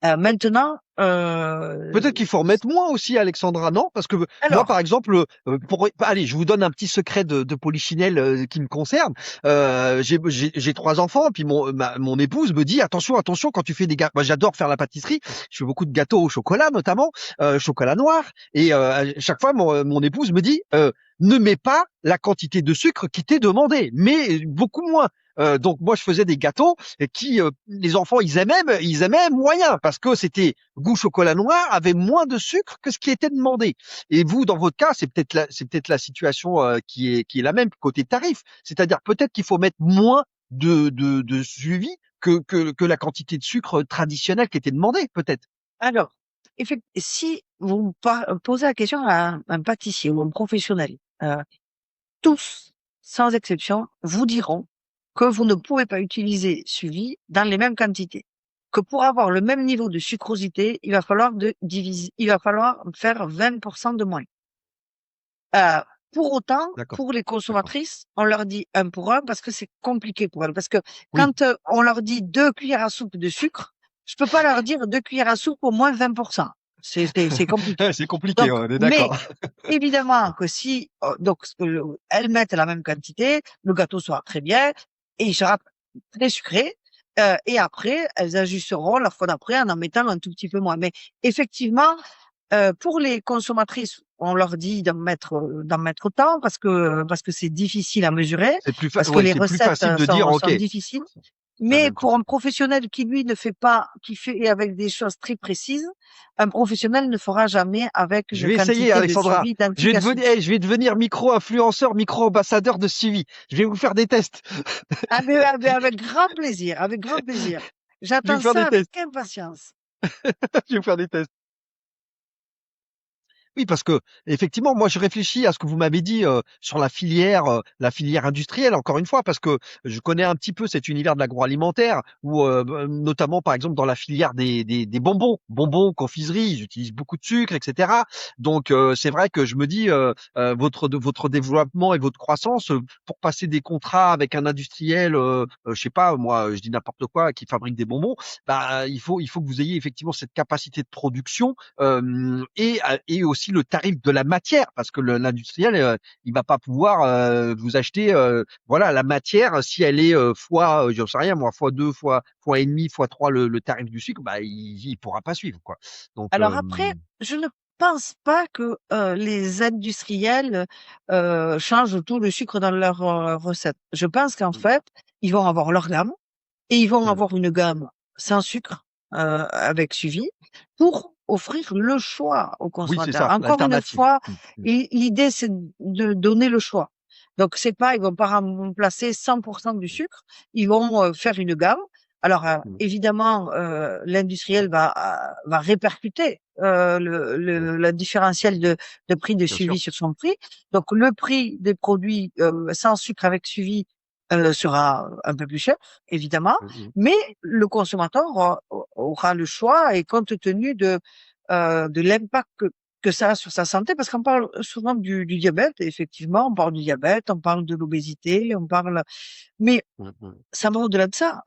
Maintenant, Peut-être qu'il faut remettre moins aussi, Alexandra, non? Parce que moi, par alors, exemple, allez, je vous donne un petit secret de polichinelle qui me concerne. J'ai 3 enfants, puis mon épouse me dit attention, attention quand tu fais des gâteaux. Moi, j'adore faire la pâtisserie. Je fais beaucoup de gâteaux au chocolat, notamment chocolat noir. Et à chaque fois, mon épouse me dit ne mets pas la quantité de sucre qui t'est demandée, mais beaucoup moins. Donc moi, je faisais des gâteaux qui, les enfants, ils aimaient moyen parce que c'était goût chocolat noir avait moins de sucre que ce qui était demandé. Et vous, dans votre cas, c'est peut-être la situation qui est la même côté tarif. C'est-à-dire peut-être qu'il faut mettre moins de suivi que la quantité de sucre traditionnelle qui était demandée, peut-être. alors, si vous posez la question à un pâtissier ou un professionnel, tous, sans exception, vous diront que vous ne pouvez pas utiliser suivi dans les mêmes quantités. Que pour avoir le même niveau de sucrosité, il va falloir faire 20% de moins. Heu, pour autant, D'accord, pour les d'accord. consommatrices, on leur dit 1 pour 1 parce que c'est compliqué pour elles. Parce que Oui, quand, on leur dit 2 cuillères à soupe de sucre, je peux pas leur dire 2 cuillères à soupe au moins 20%. C'est compliqué. c'est compliqué, Donc on est mais d'accord. évidemment que si, donc elles mettent la même quantité, le gâteau sera très bien et il sera très sucré, et après elles ajusteront la fois d'après en mettant un tout petit peu moins. Mais effectivement, pour les consommatrices, on leur dit d'en mettre autant parce que c'est difficile à mesurer, parce que Ouais, les c'est plus recettes, facile de dire, sont ok, difficiles. c'est la Mais même pour chose. un professionnel qui lui ne fait pas qui fait avec des choses très précises, un professionnel ne fera jamais avec Je une vais essayer, quantité de Alexandra. suivi identique à suivi. Je vais devenir micro-influenceur, micro-ambassadeur de suivi. Je vais vous faire des tests. Avec grand plaisir, avec grand plaisir. Je vais J'attends vous faire ça des avec tests. impatience. Je vais vous faire des tests. Oui, parce que effectivement, moi, je réfléchis à ce que vous m'avez dit sur la filière industrielle. Encore une fois, parce que je connais un petit peu cet univers de l'agroalimentaire, où notamment, par exemple, dans la filière des bonbons, confiseries, ils utilisent beaucoup de sucre, etc. Donc, c'est vrai que je me dis, votre développement et votre croissance, pour passer des contrats avec un industriel, je sais pas, moi, je dis n'importe quoi, qui fabrique des bonbons, bah, il faut que vous ayez effectivement cette capacité de production et aussi le tarif de la matière, parce que l'industriel, il va pas pouvoir vous acheter, voilà, la matière si elle est fois, j'en sais rien moi, fois 2, fois et demi, fois 3 le tarif du sucre, bah il pourra pas suivre quoi. Donc Alors après, je ne pense pas que, les industriels, changent tout le sucre dans leurs, recettes. Je pense qu'en mmh, fait, ils vont avoir leur gamme et ils vont mmh, avoir une gamme sans sucre, avec suivi, pour offrir le choix aux oui c'est consommateurs. ça, Encore une l'alternative. fois, Mmh, mmh, l'idée, c'est de donner le choix. Donc c'est pas ils vont pas remplacer 100% du mmh, sucre, ils vont, faire une gamme. Alors, mmh, évidemment, l'industriel va répercuter, mmh, le différentiel de prix de bien sûr. suivi sur son prix. Donc le prix des produits, sans sucre avec suivi, sera un peu plus cher, évidemment, Mmh mh. mais le consommateur aura le choix et compte tenu de l'impact que ça a sur sa santé, parce qu'on parle souvent du diabète, et effectivement, on parle du diabète, on parle de l'obésité, on parle, mais Mmh mh. ça va au-delà de ça.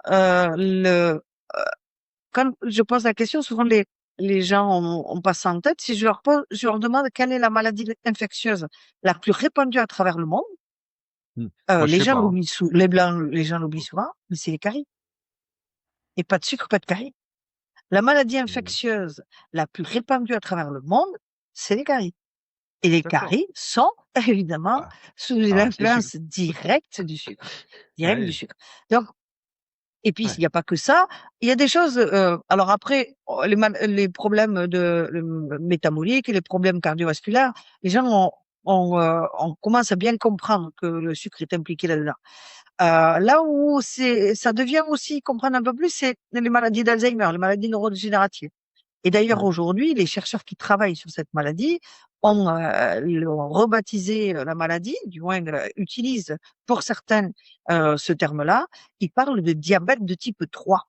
Quand je pose la question, souvent les gens ont pas ça en tête. Si je leur demande quelle est la maladie infectieuse la plus répandue à travers le monde, Moi, je les sais gens pas. l'oublient les blancs, les gens l'oublient souvent, mais c'est les caries. Et pas de sucre, pas de caries. La maladie infectieuse la plus répandue à travers le monde, c'est les caries. Et les D'accord. caries sont évidemment Ah. sous Ah, c'est l'influence sucre. directe du sucre. Direct Ouais. du sucre. Donc, et puis, Ouais. il n'y a pas que ça. Il y a des choses. Alors après, les problèmes métaboliques et les problèmes cardiovasculaires, les gens on commence à bien comprendre que le sucre est impliqué là-dedans. Là où ça devient aussi comprendre un peu plus, c'est les maladies d'Alzheimer, les maladies neurodégénératives. Et d'ailleurs, aujourd'hui, les chercheurs qui travaillent sur cette maladie l'ont rebaptisé la maladie, du moins utilisent pour certains ce terme-là. Ils parlent de diabète de type 3.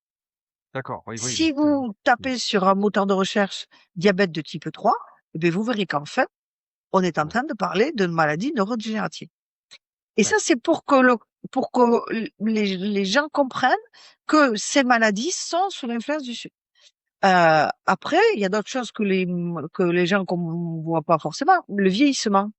D'accord. Oui, Si oui. vous tapez sur un moteur de recherche diabète de type 3, eh bien, vous verrez qu'en fait, on est en train de parler d'une maladie neurodégénérative. Et ça, c'est pour que les gens comprennent que ces maladies sont sous l'influence du sucre. Après, il y a d'autres choses que les gens qu'on voit pas forcément. Le vieillissement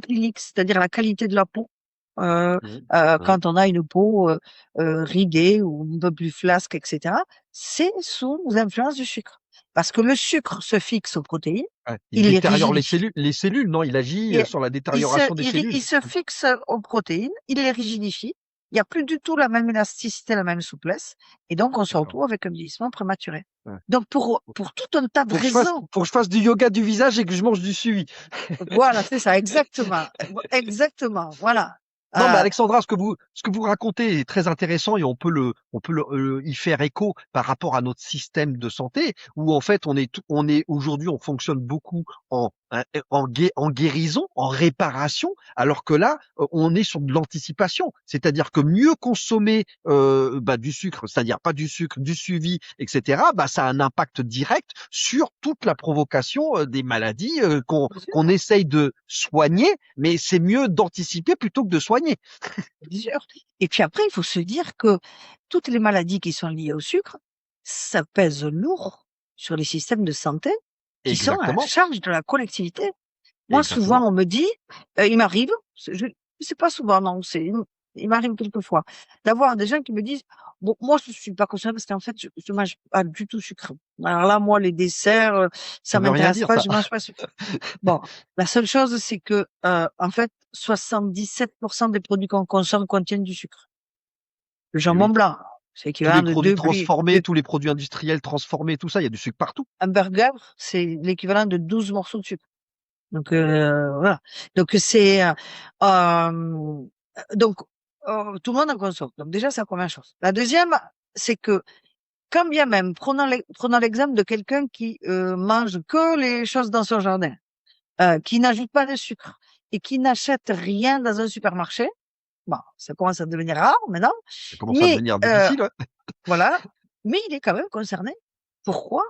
clinique, c'est-à-dire la qualité de la peau. Quand on a une peau ridée ou un peu plus flasque, etc., c'est sous influence du sucre. Parce que le sucre se fixe aux protéines, Ouais. Il il les détériore rigidifie. les cellules, non? Il agit Et sur la détérioration des cellules. il se fixe aux protéines, il les rigidifie. Il n'y a plus du tout la même élasticité, la même souplesse. Et donc, on se D'accord. retrouve avec un vieillissement prématuré. Ouais. Donc, pour tout un tas de Faut que raisons. je fasse du yoga du visage et que je mange du suivi. Voilà, c'est ça, exactement. Exactement, voilà. Non, mais Euh, Alexandra, ce que vous racontez est très intéressant et on peut y faire écho par rapport à notre système de santé où en fait on est aujourd'hui on fonctionne beaucoup en guérison, en réparation, alors que là on est sur de l'anticipation, c'est-à-dire que mieux consommer du sucre, c'est-à-dire pas du sucre, du suivi, etc. Bah ça a un impact direct sur toute la provocation des maladies qu'on essaye de soigner, mais c'est mieux d'anticiper plutôt que de soigner. bien sûr. Et puis après, il faut se dire que toutes les maladies qui sont liées au sucre, ça pèse lourd sur les systèmes de santé qui sont à la Exactement, charge de la collectivité. Moi, souvent, exactement. on me dit, il m'arrive, c'est pas souvent, non, il m'arrive quelquefois, d'avoir des gens qui me disent, bon, moi, je suis pas concernée parce qu'en fait, je mange pas du tout sucré. Alors là, moi, les desserts, ça Ça veut rien m'intéresse dire pas, ça. je mange pas sucré. Bon, la seule chose, c'est que, en fait, 77% des produits qu'on consomme contiennent du sucre. Le Et jambon oui. blanc, c'est Tous l'équivalent les de produits transformés, tous les produits industriels transformés, tout ça, il y a du sucre partout. un burger, c'est l'équivalent de 12 morceaux de sucre. Donc voilà. Donc c'est donc tout le monde en consomme. Donc déjà c'est la première chose. La deuxième, c'est que quand bien même prenons l'exemple de quelqu'un qui mange que les choses dans son jardin, qui n'ajoute pas de sucre et qui n'achète rien dans un supermarché. Bon, ça commence à devenir rare maintenant, Ça commence à mais devenir difficile, ouais. voilà. Mais il est quand même concerné. Pourquoi?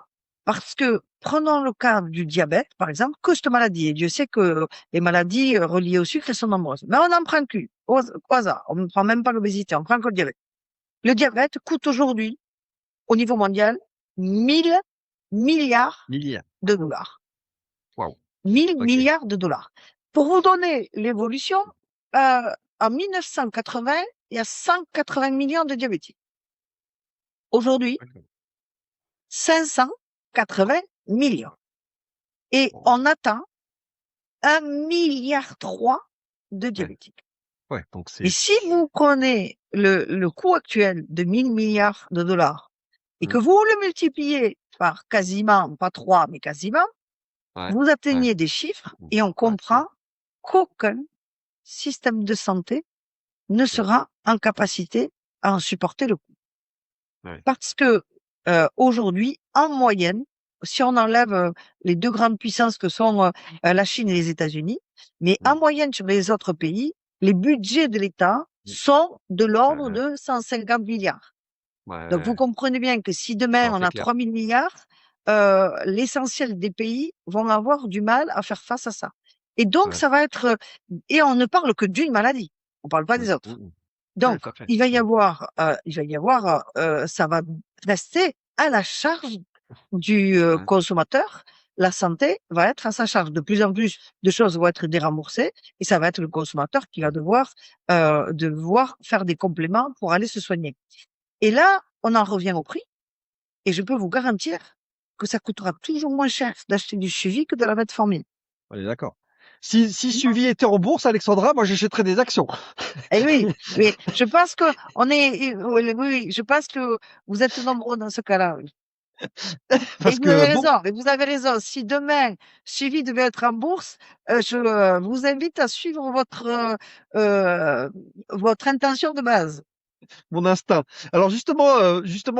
Parce que, prenons le cas du diabète, par exemple, que cette maladie, et Dieu sait que les maladies reliées au sucre, elles sont nombreuses. Mais on n'en prend qu'une, au hasard. On ne prend même pas l'obésité, on prend que le diabète. Le diabète coûte aujourd'hui, au niveau mondial, 1000 milliards Milliards. de dollars. Waouh. 1000 Ok. milliards de dollars. Pour vous donner l'évolution, en 1980, il y a 180 millions de diabétiques. Aujourd'hui, 580 millions. Et Bon, on attend 1,3 milliard de ouais. diabétiques. Ouais, donc Mais si vous prenez le coût actuel de 1000 milliards de dollars et que vous le multipliez par quasiment, pas 3, mais quasiment, ouais, vous ouais, atteignez des chiffres et on ouais, comprend qu'aucun système de santé ne sera en capacité à en supporter le coût. ouais. Parce que aujourd'hui, en moyenne, si on enlève les deux grandes puissances que sont la Chine et les États-Unis, mais en moyenne sur les autres pays, les budgets de l'État sont de l'ordre de 150 milliards. Donc vous Ouais, comprenez bien que si demain non, on c'est a clair. 3 000 milliards, l'essentiel des pays vont avoir du mal à faire face à ça. Et donc Ouais. ça va être, et on ne parle que d'une maladie, on ne parle pas des autres. Ouais, Donc, tout à fait. il va y avoir, ça va rester à la charge du Ouais. consommateur, la santé va être à sa charge. De plus en plus de choses vont être déremboursées et ça va être le consommateur qui va devoir faire des compléments pour aller se soigner. Et là, on en revient au prix et je peux vous garantir que ça coûtera toujours moins cher d'acheter du suivi que de la metformine. On est d'accord. Si Suivi était en bourse, Alexandra, moi j'achèterais des actions. Eh oui, mais je pense que oui, oui, je pense que vous êtes nombreux dans ce cas-là, oui. Et Parce vous avez que bon, raison, et vous avez raison. Si demain, Suivi devait être en bourse, je vous invite à suivre votre intention de base. mon instinct. Alors justement,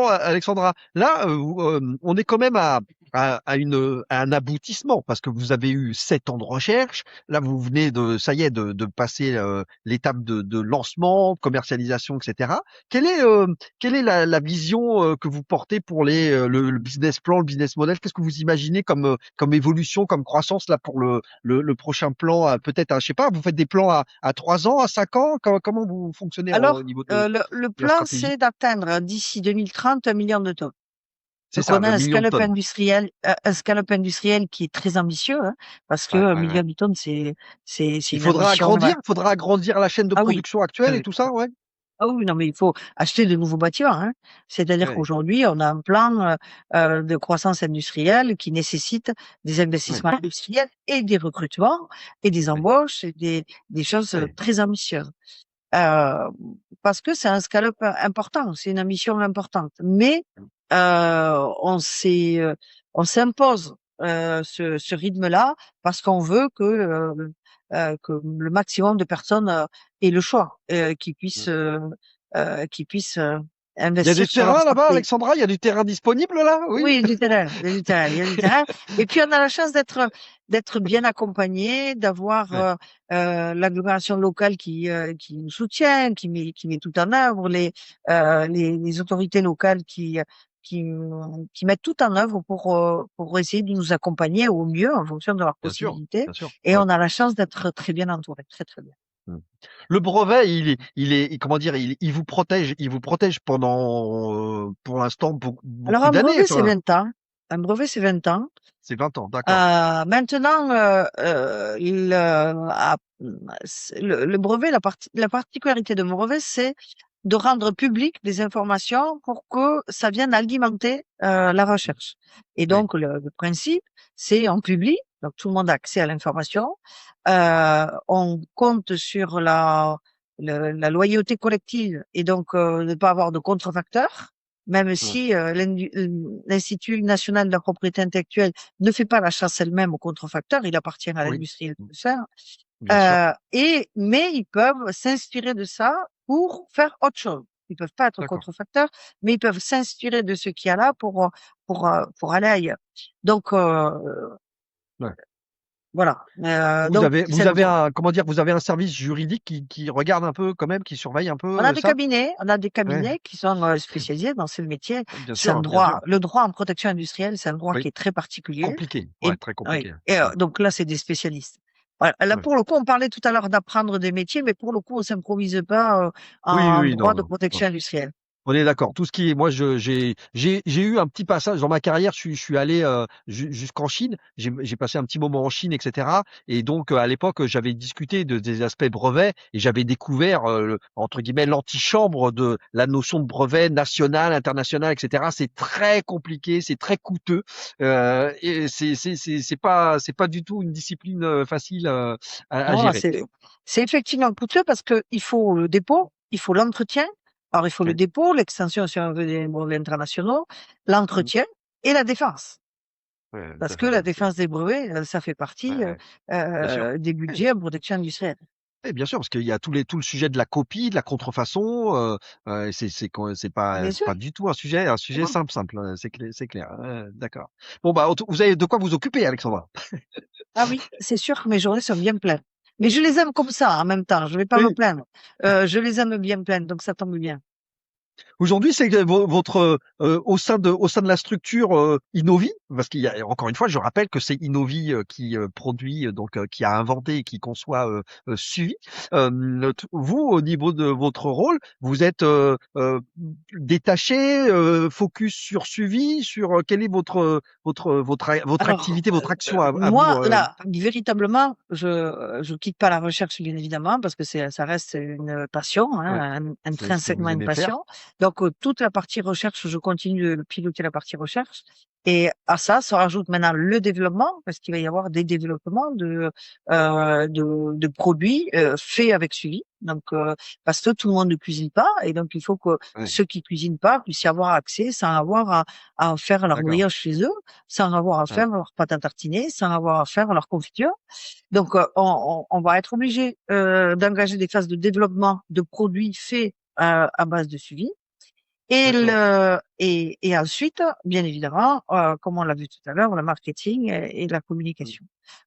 Alexandra, là, on est quand même à un aboutissement parce que vous avez eu 7 ans de recherche. Là, vous venez ça y est, de passer l'étape de lancement, commercialisation, etc. Quelle est la vision que vous portez pour le business plan, le business model? Qu'est-ce que vous imaginez comme évolution, comme croissance là pour le prochain plan? Peut-être, je sais pas, vous faites des plans à 3 ans, à 5 ans? Comment vous fonctionnez au Alors, niveau le de la plan, stratégie? c'est d'atteindre d'ici 2030 1 million de tonnes. C'est Donc, ça, on a un million de tonnes. un scale-up industriel qui est très ambitieux, hein, parce que Ouais, 1 ouais, ouais. million de tonnes, c'est Il une faudra ambition. agrandir, faudra agrandir la chaîne de Ah oui. production Ah actuelle et oui. tout ça, ouais? Ah oui, non, mais il faut acheter de nouveaux bâtiments, hein. C'est-à-dire Ouais, qu'aujourd'hui, on a un plan, de croissance industrielle qui nécessite des ouais, investissements industriels et des recrutements et des ouais, embauches et des choses, ouais. très ambitieuses. Heu, Parce que c'est un scale-up important, c'est une ambition importante. Mais, on s'est, on s'impose, ce rythme-là parce qu'on veut que le maximum de personnes, aient le choix, qui puissent, Il y a du investir sur leur terrain là-bas, santé. Alexandra? Il y a du terrain disponible là? Oui? Oui, il y a du terrain, il y a du terrain, il y a du terrain. Et puis on a la chance d'être bien accompagné, d'avoir Ouais, l'agglomération locale qui nous soutient, qui met tout en œuvre, les autorités locales qui qui mettent tout en œuvre pour essayer de nous accompagner au mieux en fonction de leurs bien sûr, possibilités. bien sûr. Et Ouais. on a la chance d'être très bien entouré, très très bien. Mmh. Le brevet, comment dire? Il vous protège pendant, pour l'instant, Alors beaucoup un d'années, brevet c'est enfin, 20 ans, un brevet c'est 20 ans. c'est 20 ans, d'accord. Maintenant, le brevet, la particularité de mon brevet, c'est de rendre public des informations pour que ça vienne alimenter la recherche. Et Oui, donc le principe, c'est on publie, donc tout le monde a accès à l'information. On compte sur la loyauté collective et donc ne pas avoir de contrefacteurs. Même ouais, si l'Institut national de la propriété intellectuelle ne fait pas la chasse elle-même aux contrefacteurs, il appartient à oui, l'industrie de le faire. bien sûr, Mais ils peuvent s'inspirer de ça pour faire autre chose. Ils peuvent pas être d'accord. contrefacteurs, mais ils peuvent s'inspirer de ce qu'il y a là pour aller ailleurs. Donc Ouais. voilà. Vous Donc avez vous avez un comment dire? Vous avez un service juridique qui regarde un peu quand même, qui surveille un peu, ça? on a des Ouais, cabinets qui sont spécialisés dans ce métier. bien C'est un sûr, bien sûr. droit, le droit en protection industrielle, c'est un droit Oui, qui est très particulier. compliqué, Et ouais, très oui. compliqué. Et Mmh, donc là, c'est des spécialistes. Voilà. Là, ouais. pour le coup, on parlait tout à l'heure d'apprendre des métiers, mais pour le coup, on s'improvise pas Oui, oui, en oui, droit non, de non, non. protection industrielle. On est d'accord. Tout ce qui est, moi, j'ai eu un petit passage dans ma carrière. Je suis allé jusqu'en Chine. J'ai passé un petit moment en Chine, etc. Et donc, à l'époque, j'avais discuté des aspects brevets et j'avais découvert, entre guillemets, l'antichambre de la notion de brevet national, international, etc. C'est très compliqué, c'est très coûteux. Et c'est pas du tout une discipline facile à Non, gérer. c'est effectivement coûteux parce que il faut le dépôt, il faut l'entretien. Alors, il faut le Ouais. dépôt, l'extension si on veut des brevets internationaux, Mhm. l'entretien et la défense. Ouais, tout Parce à que fait. la Ouais, défense des brevets, ça fait ouais, partie, ouais. Bien sûr. des budgets en protection industrielle. Oui, bien sûr, parce qu'il y a tout le sujet de la copie, de la contrefaçon. Bien C'est sûr. pas du tout un sujet Non. simple. C'est clair. D'accord. Bon bah, vous avez de quoi vous occuper, Alexandra. Ah oui, c'est sûr que mes journées sont bien pleines. Mais je les aime comme ça en même temps, je vais pas me Oui. plaindre. Je les aime bien pleines, donc ça tombe bien. Aujourd'hui, c'est que votre au sein de la structure Innovi, parce qu'il y a encore une fois, je rappelle que c'est Innovi qui produit donc qui a inventé et qui conçoit Suivi. Vous, au niveau de votre rôle, vous êtes détaché, focus sur Suivi, sur quelle est votre Alors, activité, votre action à vous. moi, là, véritablement, je quitte pas la recherche, bien évidemment, parce que ça reste une passion, Ouais, hein, c'est ce que intrinsèquement vous une aimez faire. passion. Donc, toute la partie recherche, je continue de piloter la partie recherche. Et à ça se rajoute maintenant le développement, parce qu'il va y avoir des développements de produits faits avec suivi. Donc, parce que tout le monde ne cuisine pas, et donc il faut que Ouais, ceux qui cuisinent pas puissent y avoir accès sans avoir à faire leur d'accord. brioche chez eux, sans avoir à Ouais, faire leur pâte à tartiner, sans avoir à faire leur confiture. Donc, on va être obligé d'engager des phases de développement de produits faits à base de suivi. d'accord. Et ensuite, bien évidemment, comme on l'a vu tout à l'heure, le marketing et la Mm, communication.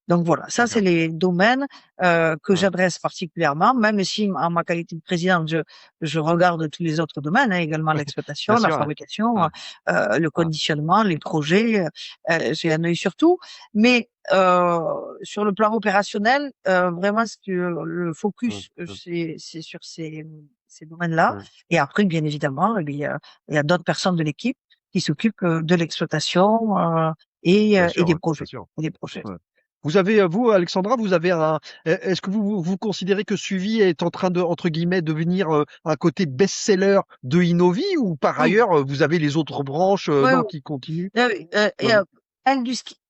Donc voilà, ça c'est d'accord. les domaines que Ouais, j'adresse particulièrement, même si en ma qualité de présidente, je regarde tous les autres domaines, hein, également bien l'exploitation, la sûr. Ouais, fabrication, ouais, le ouais. conditionnement, les projets. J'ai un œil sur tout, mais sur le plan opérationnel, vraiment, le Mm, focus, mm, c'est sur ces domaines-là. mm. Et après, bien évidemment, il y a d'autres personnes de l'équipe qui s'occupent de l'exploitation Bien et sûr, des ouais, bien projets. sûr. Et des projets. Ouais. Vous avez, vous, Alexandra, vous avez est-ce que vous considérez que Suivi est en train de, entre guillemets, devenir un côté best-seller de Innovi, ou par Oui, ailleurs, vous avez les autres branches, oui, non, oui. qui continuent? Et,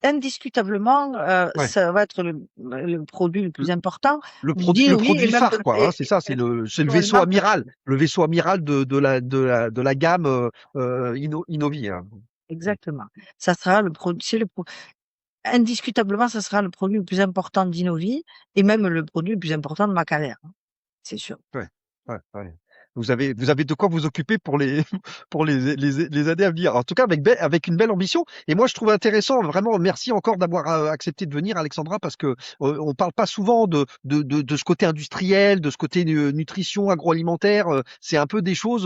indiscutablement, Ouais. ça va être le produit le plus important Le d'Innovi et produit même phare, quoi, hein, c'est ça, c'est le vaisseau actuellement. amiral, de la gamme Innovi, hein. Mm. Exactement. Ça sera le produit, indiscutablement, ça sera le produit le plus important d'Innovi et même le produit le plus important de ma carrière, hein, c'est sûr. Ouais, ouais, ouais. Vous avez de quoi vous occuper pour les pour les années à venir. En tout cas, avec une belle ambition. Et moi, je trouve intéressant, vraiment, merci encore d'avoir accepté de venir, Alexandra, parce que on parle pas souvent de ce côté industriel, de ce côté nutrition agroalimentaire. C'est un peu des choses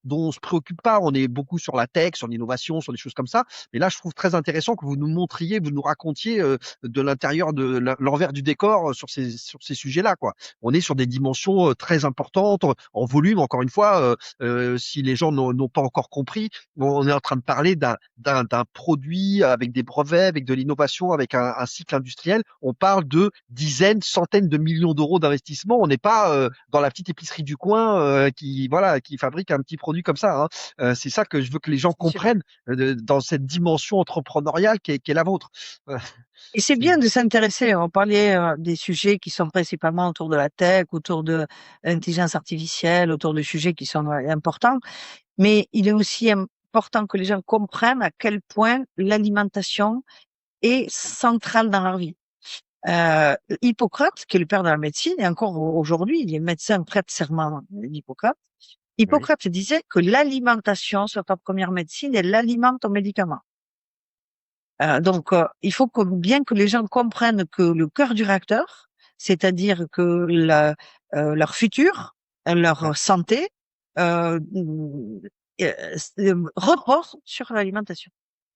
dont on se préoccupe pas. On est beaucoup sur la tech, sur l'innovation, sur des choses comme ça. Mais là, je trouve très intéressant que vous nous montriez, vous nous racontiez de l'intérieur de l'envers du décor sur ces sujets-là, quoi. On est sur des dimensions très importantes en volume. Encore une fois, si les gens n'ont pas encore compris, on est en train de parler d'un produit avec des brevets, avec de l'innovation, avec un cycle industriel. On parle de dizaines, centaines de millions d'euros d'investissement. On n'est pas dans la petite épicerie du coin qui fabrique un petit produit comme ça, hein. C'est ça que je veux que les gens C'est sûr. comprennent dans cette dimension entrepreneuriale qui est la vôtre. Euh, Et c'est c'est- bien de s'intéresser. On parlait des sujets qui sont principalement autour de la tech, autour de l'intelligence artificielle, autour de sujets qui sont importants. Mais il est aussi important que les gens comprennent à quel point l'alimentation est centrale dans leur vie. Hippocrate, qui est le père de la médecine, et encore aujourd'hui, les médecins prêtent serment d'Hippocrate. oui, Hippocrate disait que l'alimentation soit ta première médecine et l'aliment ton médicament. Donc, il faut bien que les gens comprennent que le cœur du réacteur, c'est-à-dire que leur futur, ouais, leur santé, euh, repose sur l'alimentation.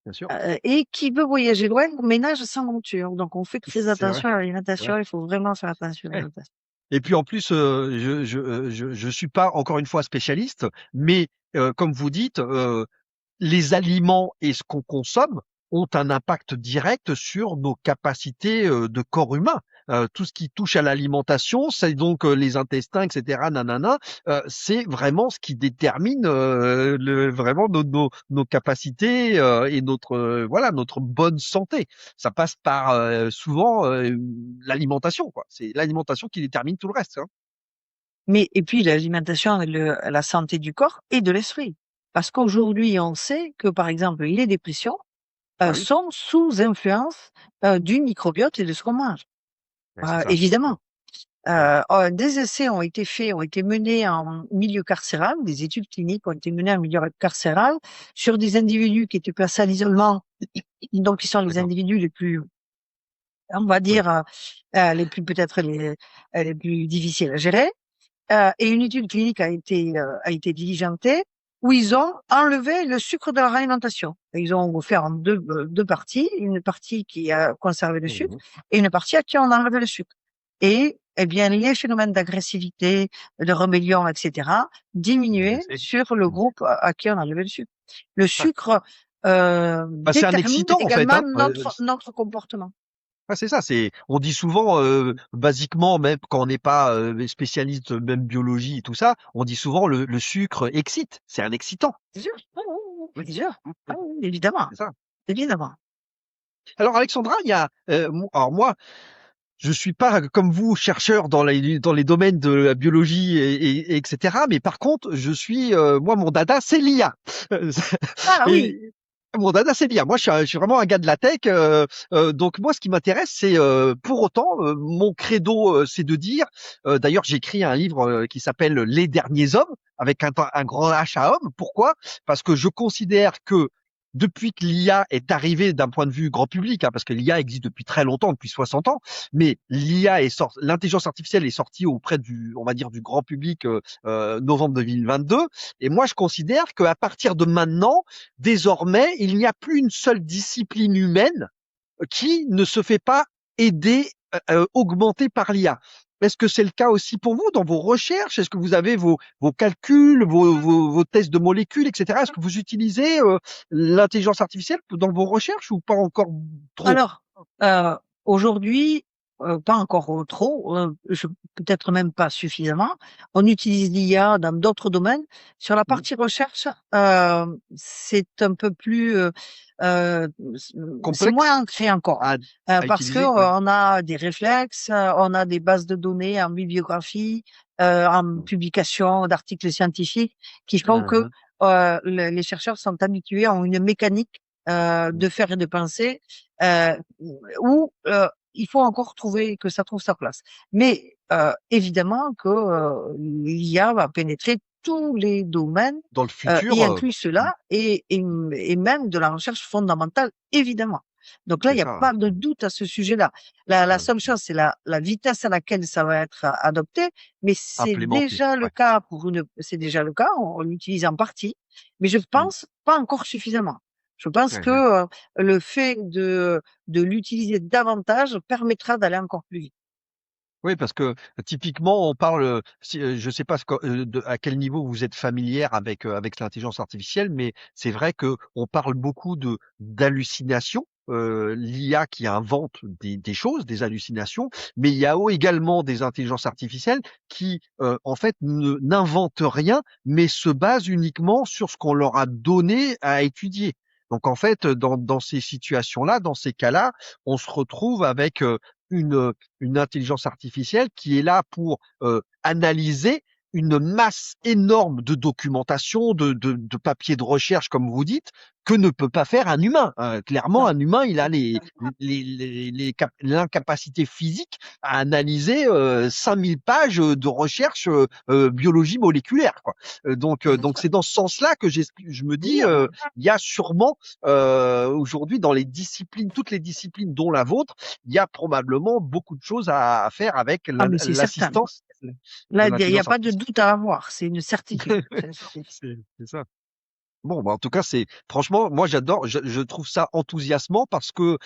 bien sûr. Et qui veut voyager loin, ménage sans monture. Donc, on fait très C'est vrai. attention à C'est vrai. l'alimentation. Il faut vraiment faire attention à Ouais. l'alimentation. Et puis en plus, je suis pas encore une fois spécialiste, mais comme vous dites, les aliments et ce qu'on consomme ont un impact direct sur nos capacités de corps humain. Tout ce qui touche à l'alimentation, c'est donc les intestins, etc. Nanana, c'est vraiment ce qui détermine vraiment nos capacités et voilà notre bonne santé. Ça passe par souvent l'alimentation, quoi. C'est l'alimentation qui détermine tout le reste, hein. Mais, et puis, l'alimentation et la santé du corps et de l'esprit. Parce qu'aujourd'hui, on sait que, par exemple, les dépressions, Ah oui, sont sous influence du microbiote et de ce qu'on mange. ouais, c'est ça. Évidemment. Ouais, Des essais ont été faits, ont été menés en milieu carcéral, des études cliniques ont été menées en milieu carcéral sur des individus qui étaient placés à l'isolement, donc qui sont les d'accord. individus les plus, on va Oui, dire, les plus peut-être les plus difficiles à gérer. Et une étude clinique a été diligentée où ils ont enlevé le sucre de leur alimentation. Ils ont fait en deux parties, une partie qui a conservé le sucre Mhm. et une partie à qui on a enlevé le sucre. Et, eh bien, les phénomènes d'agressivité, de rébellion, etc., diminuaient Baisser. sur le Mhm. groupe à qui on a enlevé le sucre. Le Ah. sucre Bah, c'est un détermine excitant en fait, également hein. notre comportement. C'est ça. On dit souvent, basiquement, même quand on n'est pas spécialiste, même biologie et tout ça, on dit souvent le sucre excite. C'est un excitant. Bien sûr, oui, oui, oui, Oui, bien sûr. Ah oui, évidemment, c'est ça. évidemment. Alors Alexandra, il y a, alors moi, je suis pas comme vous chercheur dans les domaines de la biologie etc. Mais par contre, je suis moi mon dada c'est l'IA. Ah oui, Et mon dada c'est l'IA. Moi je suis vraiment un gars de la tech. Donc moi ce qui m'intéresse c'est pour autant mon credo c'est de dire. D'ailleurs j'ai écrit un livre qui s'appelle Les derniers hommes avec un grand H à homme. Pourquoi? Parce que je considère que depuis que l'IA est arrivée d'un point de vue grand public, hein, parce que l'IA existe depuis très longtemps, depuis 60 ans, mais l'intelligence artificielle est sortie auprès du, on va dire, du grand public novembre 2022. Et moi, je considère qu'à partir de maintenant, désormais, il n'y a plus une seule discipline humaine qui ne se fait pas aider, augmenter par l'IA. Est-ce que c'est le cas aussi pour vous dans vos recherches? Est-ce que vous avez vos calculs, vos tests de molécules, etc. Est-ce que vous utilisez l'intelligence artificielle dans vos recherches ou pas encore trop? alors, aujourd'hui, pas encore trop, peut-être même pas suffisamment. On utilise l'IA dans d'autres domaines. Sur la Mmh. partie recherche, c'est un peu plus, c'est Complexe moins ancré encore, à, à parce que, utiliser? Ouais. on a des réflexes, on a des bases de données en bibliographie, en Mmh. publication d'articles scientifiques qui font que, Mmh. les chercheurs sont habitués, ont une mécanique, Mmh. de faire et de penser, heu, où, il faut encore trouver que ça trouve sa place. Mais, évidemment que, l'IA va pénétrer tous les domaines, Dans le y futur, inclut mmh, ceux-là et même de la recherche fondamentale, évidemment. Donc là, il c'est y a ça, pas de doute à ce sujet-là. La hein, seule chose, c'est la vitesse à laquelle ça va être adopté, mais implémenté, ouais. c'est déjà le cas, on l'utilise en partie, mais je Mmh, pense pas encore suffisamment. Je pense ouais, ouais. que, le fait de l'utiliser davantage permettra d'aller encore plus vite. Oui, parce que typiquement, on parle, si, je sais pas à quel niveau vous êtes familière avec l'intelligence artificielle, mais c'est vrai que on parle beaucoup de d'hallucinations. L'IA qui invente des choses, des hallucinations, mais il y a également des intelligences artificielles qui, en fait, n'inventent rien, mais se basent uniquement sur ce qu'on leur a donné à étudier. Donc en fait, dans ces situations-là, dans ces cas-là, on se retrouve avec une une intelligence artificielle qui est là pour analyser une masse énorme de documentation, de papiers de recherche, comme vous dites, que ne peut pas faire un humain. Clairement, Non. un humain, il a l'incapacité physique à analyser 5000 pages de recherche biologie moléculaire, quoi. Donc c'est dans ce sens-là que je me dis, il y a sûrement aujourd'hui dans les disciplines, toutes les disciplines dont la vôtre, il y a probablement beaucoup de choses à faire avec Ah, mais c'est certain. l'assistance de Là, il y a l'intelligence pas de artificielle. doute à avoir, c'est une certitude. C'est une certitude. C'est ça. Bon, bah, en tout cas, c'est franchement, moi j'adore, je trouve ça enthousiasmant parce que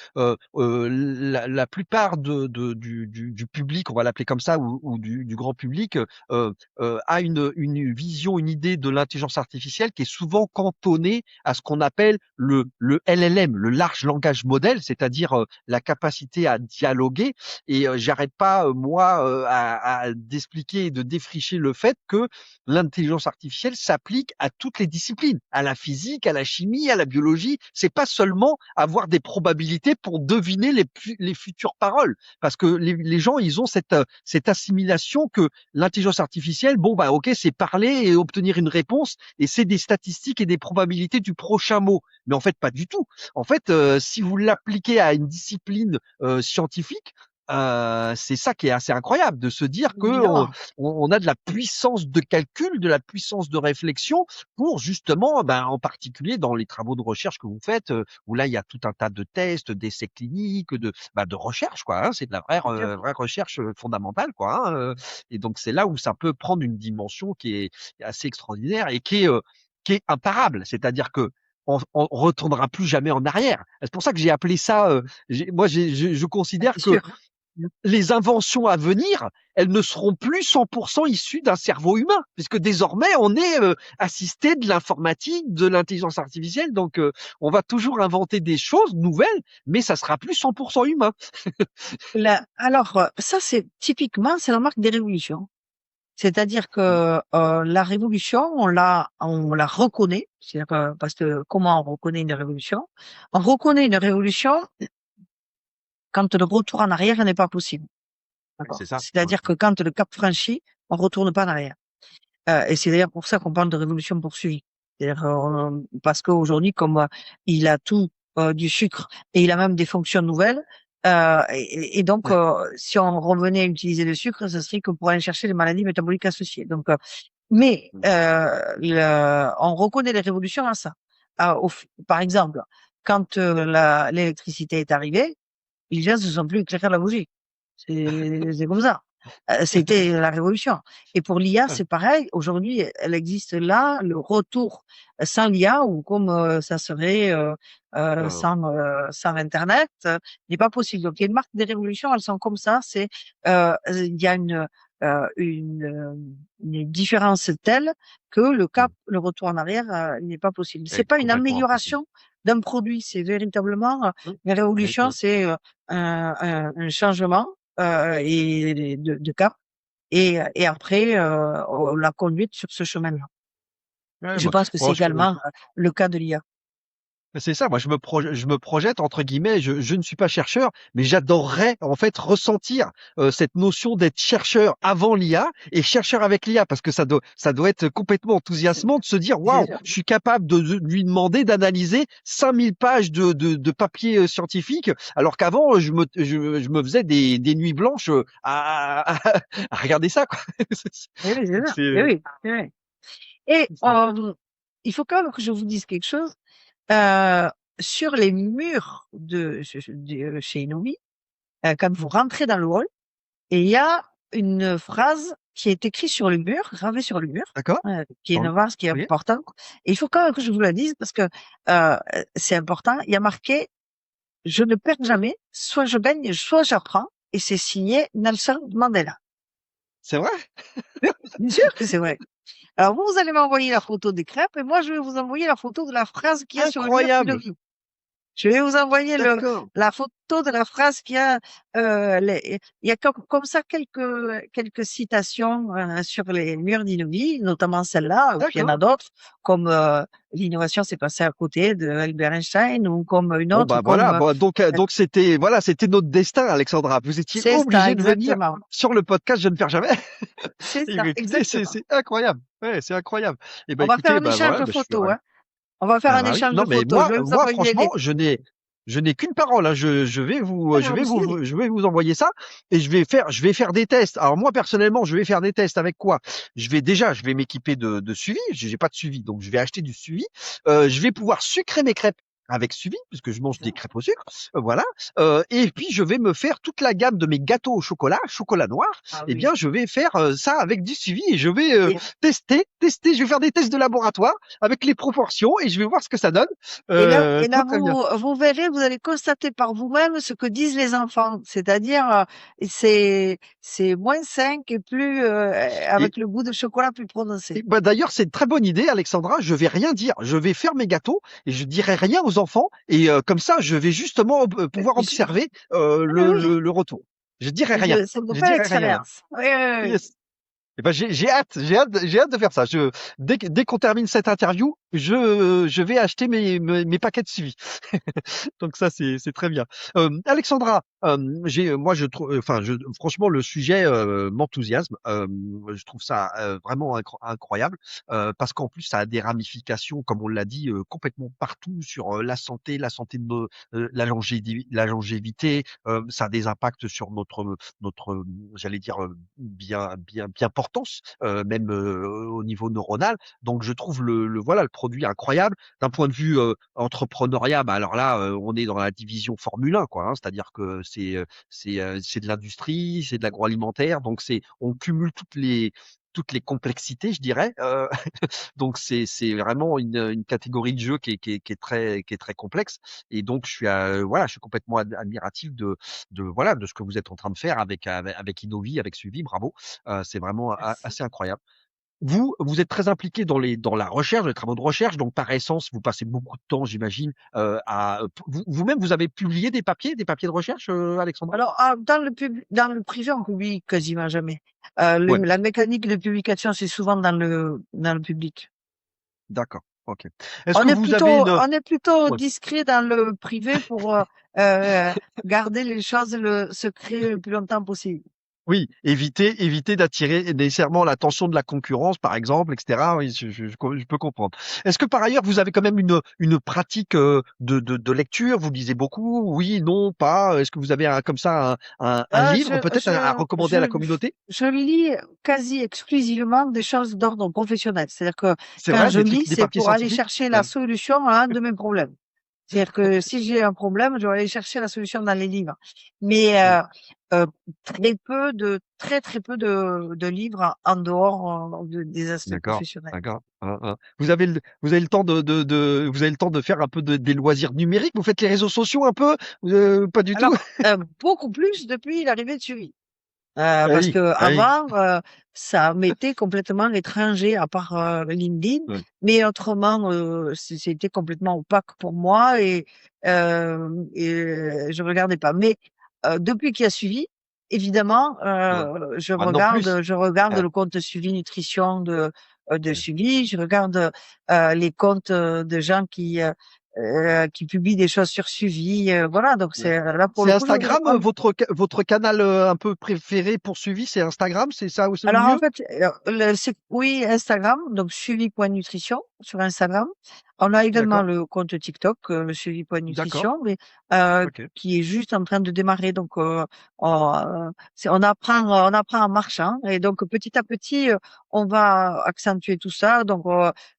la plupart du public, on va l'appeler comme ça, ou du grand public, a une vision, une idée de l'intelligence artificielle qui est souvent cantonnée à ce qu'on appelle le LLM, le large langage modèle, c'est-à-dire la capacité à dialoguer. Et j'arrête pas, moi, d'expliquer et de défricher le fait que l'intelligence artificielle s'applique à toutes les disciplines, à la physique, à la chimie, à la biologie. C'est pas seulement avoir des probabilités pour deviner les futures paroles, parce que les gens, ils ont cette assimilation que l'intelligence artificielle, bon bah ok, c'est parler et obtenir une réponse, et c'est des statistiques et des probabilités du prochain mot. Mais en fait, pas du tout. En fait, si vous l'appliquez à une discipline scientifique, c'est ça qui est assez incroyable de se dire que Évidemment. on a de la puissance de calcul, de la puissance de réflexion pour justement, ben, en particulier dans les travaux de recherche que vous faites, où là il y a tout un tas de tests, d'essais cliniques, de recherche quoi. Hein, c'est de la Bien sûr. vraie recherche fondamentale quoi. Hein, et donc c'est là où ça peut prendre une dimension qui est assez extraordinaire et qui est imparable. C'est-à-dire que on retournera plus jamais en arrière. C'est pour ça que j'ai appelé ça. Je considère C'est que sûr. les inventions à venir, elles ne seront plus 100% issues d'un cerveau humain, puisque désormais on est assisté de l'informatique, de l'intelligence artificielle, donc on va toujours inventer des choses nouvelles, mais ça sera plus 100% humain. Alors, ça, c'est typiquement, c'est la marque des révolutions. C'est-à-dire que la révolution, on la reconnaît. C'est-à-dire parce que comment on reconnaît une révolution? On reconnaît une révolution quand le retour en arrière n'est pas possible. C'est D'accord. ça. C'est-à-dire que quand le cap franchi, on retourne pas en arrière. Et c'est d'ailleurs pour ça qu'on parle de révolution poursuivie. C'est-à-dire parce qu'aujourd'hui, comme il a tout du sucre et il a même des fonctions nouvelles, et donc Ouais. si on revenait à utiliser le sucre, ce serait que pour aller chercher les maladies métaboliques associées. Donc, mais on reconnaît les révolutions à ça. Par exemple, quand l'électricité est arrivée, les gens se sont plus éclairés à la bougie. C'est comme ça. C'était la révolution. Et pour l'IA, c'est pareil. Aujourd'hui, elle existe là, le retour sans l'IA ou comme ça serait sans Internet, n'est pas possible. Donc, il y a une marque des révolutions, elles sont comme ça. C'est il y a une différence telle que le retour en arrière n'est pas possible. C'est C'est pas une complètement impossible. amélioration d'un produit, c'est véritablement une révolution, c'est un changement et de cap et après la conduite sur ce chemin-là. Ouais, Je moi, pense que c'est moi, également le cas de l'IA. c'est ça, moi je me projette entre guillemets, je ne suis pas chercheur, mais j'adorerais en fait ressentir cette notion d'être chercheur avant l'IA et chercheur avec l'IA parce que ça doit être complètement enthousiasmant de se dire C'est waouh, sûr. je suis capable de lui demander d'analyser 5000 pages de papier scientifique alors qu'avant je me faisais des nuits blanches à regarder ça quoi. Eh oui, c'est ça. C'est Eh oui, eh oui. Et il faut quand même que je vous dise quelque chose. Euh, sur les murs chez Inouï, quand vous rentrez dans le hall, et il y a une phrase qui est écrite sur le mur, gravée sur le mur, d'accord? qui est une phrase qui est Oui. importante. Et il faut quand même que je vous la dise parce que c'est important. Il y a marqué «Je ne perds jamais, soit je gagne, soit j'apprends» et c'est signé Nelson Mandela. C'est vrai? Oui, bien sûr que c'est vrai. Alors vous allez m'envoyer la photo des crêpes et moi je vais vous envoyer la photo de la phrase qu'il y a sur le mur Incroyable. d'Inouï. Je vais vous envoyer D'accord. la photo de la phrase qu'il y a. Il y a comme ça quelques citations sur les murs d'Inouï, notamment celle-là. Et puis il y en a D'accord. d'autres, comme l'innovation s'est passée à côté de Albert Einstein, ou comme une Bon autre, bah comme voilà, bon, donc c'était notre destin, Alexandra. Vous étiez c'est ça obligé de venir exactement. sur le podcast Je ne perds jamais. C'est Et ça bah, écoutez, exactement. c'est incroyable. Ouais, c'est incroyable. Et ben On va faire écoutez, un bah échange voilà, de bah, je suis photos, ravi. hein. On va faire Ah un bah oui. échange de Non mais photos. Je vais vous moi envoyer franchement, je n'ai qu'une parole. Hein. Ah, moi aussi. Je vais vous envoyer ça et je vais faire des tests. Alors moi personnellement, je vais faire des tests avec quoi? Je vais m'équiper de suivi. J'ai pas de suivi, donc je vais acheter du suivi. Je vais pouvoir sucrer mes crêpes avec suivi puisque je mange des crêpes au sucre. Voilà. Et puis je vais me faire toute la gamme de mes gâteaux au chocolat, chocolat noir. Ah Eh oui. bien, je vais faire ça avec du suivi et je vais Et, tester. Je vais faire des tests de laboratoire avec les proportions et je vais voir ce que ça donne. et là, Très très bien. vous verrez, vous allez constater par vous-même ce que disent les enfants. C'est-à-dire, c'est moins 5 et plus, Et, avec le goût de chocolat plus prononcé. bah, d'ailleurs, c'est une très bonne idée, Alexandra. Je vais rien dire. Je vais faire mes gâteaux et je dirai rien aux enfants. Et comme ça, je vais justement pouvoir Je- observer oui, oui, le retour. Je dirai rien. c'est une Je nouvelle dirai rien. expérience. Oui, oui, oui. Yes. Eh ben, j'ai hâte de faire ça. Dès qu'on termine cette interview, je vais acheter mes paquets de suivi. Donc ça, c'est très bien. Alexandra, moi je trouve, franchement, le sujet m'enthousiasme. Je trouve ça vraiment incroyable parce qu'en plus, ça a des ramifications, comme on l'a dit, complètement partout sur la santé de la longévité. Ça a des impacts sur j'allais dire bien portance, même au niveau neuronal. Donc je trouve voilà le produit incroyable. D'un point de vue entrepreneuriat, bah alors là, on est dans la division Formule 1, quoi. Hein, c'est-à-dire que c'est de l'industrie, c'est de l'agroalimentaire, donc on cumule toutes les complexités, je dirais. Donc c'est vraiment une catégorie de jeu qui est très complexe. Et donc voilà, je suis complètement admiratif de voilà de ce que vous êtes en train de faire avec Innovi, avec Suivi. Bravo, c'est vraiment Merci. assez incroyable. Vous êtes très impliqué dans la recherche, dans les travaux de recherche, donc par essence, vous passez beaucoup de temps, j'imagine, vous-même, vous avez publié des papiers de recherche, Alexandra? Alors, dans le privé, on publie quasiment jamais. Ouais, La mécanique de publication, c'est souvent dans le public. d'accord, ok. Est-ce que vous avez une... On est plutôt Ouais. discret dans le privé pour garder les choses le secret le plus longtemps possible. Oui, éviter d'attirer nécessairement l'attention de la concurrence, par exemple, etc. Oui, je peux comprendre. Est-ce que par ailleurs vous avez quand même une pratique de lecture? Vous lisez beaucoup? Oui, non, pas? Est-ce que vous avez comme ça un Euh, livre je, peut-être à recommander à la je, communauté? je lis quasi exclusivement des choses d'ordre professionnel. C'est-à-dire que C'est quand vrai, je lis, des c'est papiers pour aller scientifiques? chercher la Ouais. solution à un de mes problèmes. C'est-à-dire que si j'ai un problème, je vais aller chercher la solution dans les livres. Mais Ouais. très peu de livres en dehors des aspects D'accord, professionnels. d'accord. Vous avez le temps vous avez le temps de faire un peu des loisirs numériques? Vous faites les réseaux sociaux un peu? Pas du tout? Alors, beaucoup plus depuis l'arrivée de Suivi. Ah Parce oui, que ah oui. avant, ça m'était complètement étranger à part LinkedIn, Ouais. mais autrement, c'était complètement opaque pour moi et je regardais pas. Mais depuis qu'il y a Suivi, évidemment, Ouais. Maintenant plus. je regarde Ouais. le compte Suivi Nutrition de Ouais. Suivi, je regarde les comptes de gens qui publient des choses sur Suivi. Voilà, donc Ouais. c'est là pour C'est le coup, Instagram, votre canal un peu préféré pour suivi, c'est Instagram, c'est ça c'est le Alors en mieux? fait, oui, Instagram, donc suivi.nutrition sur Instagram. On a également D'accord, le compte TikTok, le d'accord, suivi.nutrition, mais ok. qui est juste en train de démarrer. Donc on apprend en marchant, et donc petit à petit, on va accentuer tout ça. Donc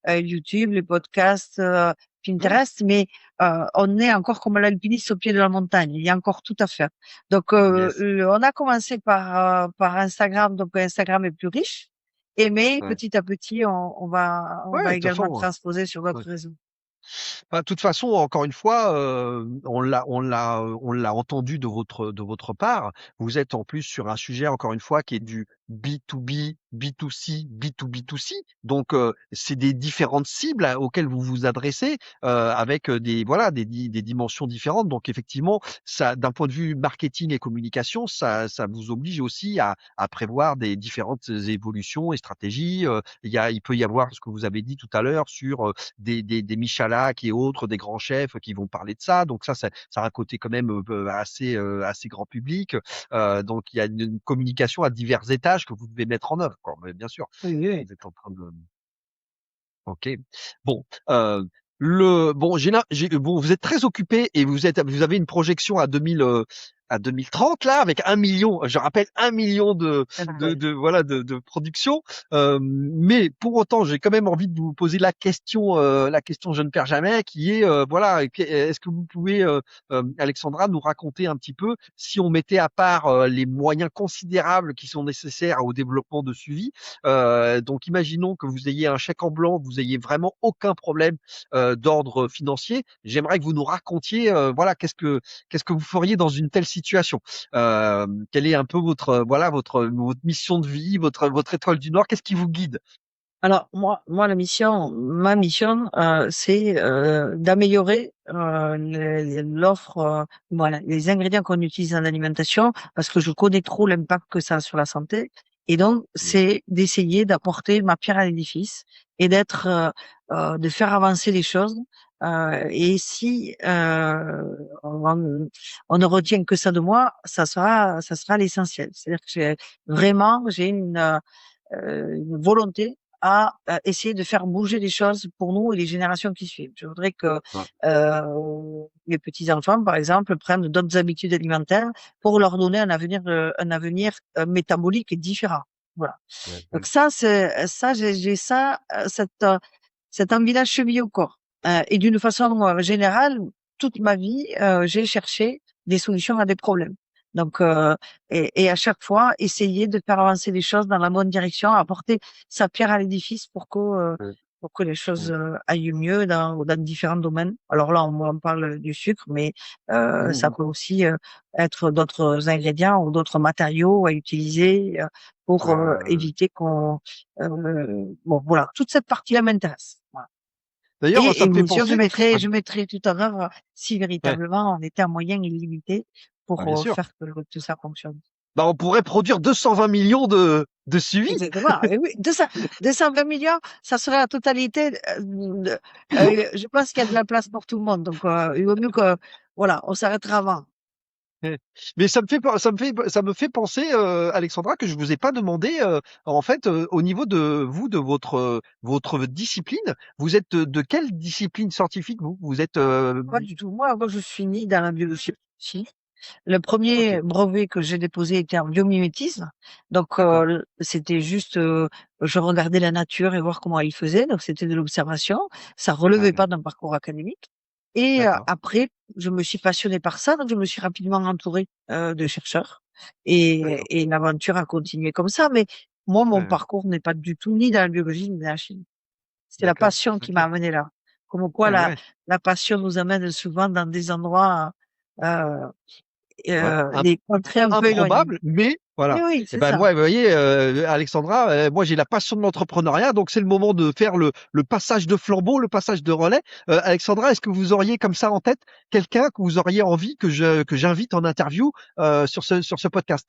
YouTube, les podcasts, Ouais, Pinterest, mais on est encore comme l'alpiniste au pied de la montagne. Il y a encore tout à faire. Donc, yes. on a commencé par Instagram, donc Instagram est plus riche, mais Ouais. petit à petit, on Ouais, va de toute également façon. transposer sur Ouais. d'autres réseaux. Bah, de toute façon, encore une fois, on l'a entendu de votre part. Vous êtes en plus sur un sujet, encore une fois, qui est du B2B, B2C, B2B2C. Donc, c'est des différentes cibles auxquelles vous vous adressez, avec des voilà des dimensions différentes. Donc, effectivement, ça, d'un point de vue marketing et communication, ça vous oblige aussi à prévoir des différentes évolutions et stratégies. Il peut y avoir ce que vous avez dit tout à l'heure sur des Michalak et autres, des grands chefs qui vont parler de ça. Donc ça a un côté quand même assez grand public. Donc il y a une communication à divers étages que vous devez mettre en œuvre, quoi. Mais bien sûr, Oui, oui. vous êtes en train de. Ok. Bon. Bon, vous êtes très occupé et vous avez une projection à 2030 là, avec 1 million. Je rappelle 1 million Oui. voilà de production. Mais pour autant, j'ai quand même envie de vous poser la question je ne perds jamais, qui est voilà, est-ce que vous pouvez Alexandra nous raconter un petit peu si on mettait à part les moyens considérables qui sont nécessaires au développement de suivi. Donc, imaginons que vous ayez un chèque en blanc, que vous ayez vraiment aucun problème d'ordre financier. J'aimerais que vous nous racontiez, voilà, qu'est-ce que vous feriez dans une telle situation. Quelle est un peu votre mission de vie, votre étoile du Nord. Qu'est-ce qui vous guide? Alors moi, ma mission, c'est d'améliorer l'offre, voilà, les ingrédients qu'on utilise en alimentation, parce que je connais trop l'impact que ça a sur la santé. Et donc, c'est d'essayer d'apporter ma pierre à l'édifice et de faire avancer les choses. Et si on ne retient que ça de moi, ça sera l'essentiel. C'est-à-dire que j'ai une volonté à essayer de faire bouger les choses pour nous et les générations qui suivent. Je voudrais que Ouais, les petits enfants, par exemple, prennent d'autres habitudes alimentaires pour leur donner un avenir métabolique différent. Voilà. ouais, Donc ouais. j'ai ça, cette envie-là chevillée au corps. Et d'une façon générale, toute ma vie, j'ai cherché des solutions à des problèmes. Donc, et à chaque fois, essayer de faire avancer les choses dans la bonne direction, apporter sa pierre à l'édifice Mmh, pour que les choses mmh, aillent mieux dans différents domaines. Alors là, on parle du sucre, mais ça mmh, peut aussi être d'autres ingrédients ou d'autres matériaux à utiliser pour ouais. éviter qu'on... bon, voilà, toute cette partie-là m'intéresse. Voilà. D'ailleurs, ça Et me fait bien sûr, penser je mettrai tout en œuvre si ouais, véritablement on était à moyens illimités bah, pour bien sûr. faire que tout ça fonctionne. Bah, on pourrait produire 220 millions de suivis. Exactement. Et oui, 220 millions, ça serait la totalité. Je pense qu'il y a de la place pour tout le monde. Donc, il vaut mieux que, voilà, on s'arrêtera avant. Mais ça me fait penser, Alexandra, que je vous ai pas demandé, en fait, au niveau de vous, de votre discipline, vous êtes de quelle discipline scientifique vous? Vous êtes, Pas du tout. Moi, je suis née dans la biologie. Le OK, premier brevet que j'ai déposé était en biomimétisme. Donc, d'accord. c'était juste, je regardais la nature et voir comment elle faisait. Donc, c'était de l'observation. Ça relevait Ouais, pas d'un parcours académique. Et d'accord, après, je me suis passionnée par ça. Donc, je me suis rapidement entourée de chercheurs. Et, d'accord. et l'aventure a continué comme ça. Mais moi, mon Ouais, ouais, parcours n'est pas du tout ni dans la biologie ni dans la chimie. C'était la d'accord. passion qui m'a OK. amenée là. Comme quoi, Ouais, ouais, la passion nous amène souvent dans des endroits euh, ouais. des contrées un peu éloignées. Improbable, mais Oui, voilà. oui, Et c'est ben ça. moi, vous voyez, Alexandra, moi j'ai la passion de l'entrepreneuriat, donc c'est le moment de faire le passage de flambeau, le passage de relais. Alexandra, est-ce que vous auriez comme ça en tête quelqu'un que vous auriez envie que j'invite en interview sur ce podcast?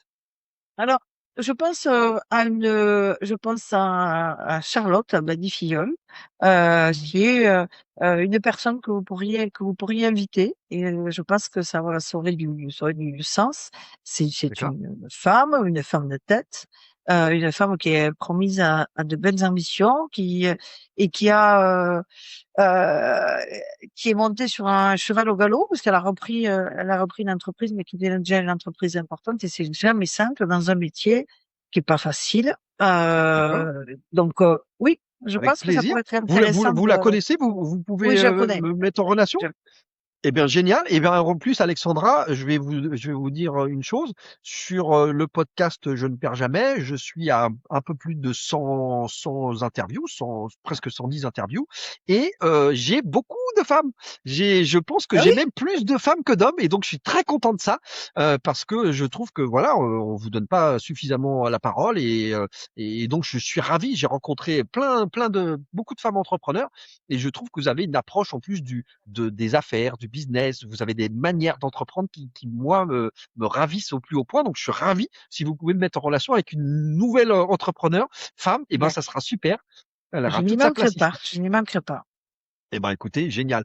Alors, je pense je pense à Charlotte Badie-Filleul, qui est une personne que vous pourriez inviter. Et je pense que ça aurait du sens. C'est D'accord? une femme de tête, une femme qui est promise à de belles ambitions, et euh, qui est montée sur un cheval au galop parce elle a repris une entreprise, mais qui était déjà une entreprise importante, et c'est jamais simple dans un métier qui est pas facile. D'accord? Donc, oui, je Avec pense que ça plaisir. pourrait être intéressant Vous la connaissez? Vous oui, pouvez je la connais. me mettre en relation? Je- Eh bien, génial. Eh bien, en plus, Alexandra, je vais vous dire une chose. Sur le podcast Je ne perds jamais, je suis à un peu plus de 100 interviews, presque 110 interviews, et j'ai beaucoup de femmes. Je pense que Ah j'ai oui? même plus de femmes que d'hommes, et donc je suis très content de ça, parce que je trouve que voilà, on vous donne pas suffisamment la parole, et donc je suis ravi. J'ai rencontré beaucoup de femmes entrepreneurs, et je trouve que vous avez une approche en plus des affaires, du business. Vous avez des manières d'entreprendre qui moi, me ravissent au plus haut point. Donc, je suis ravi. Si vous pouvez me mettre en relation avec une nouvelle entrepreneur, femme, eh ben, Bien. ça sera super. Elle Je aura n'y toute sa manquerai place pas. ici. Je n'y manquerai pas. Eh ben, écoutez, génial.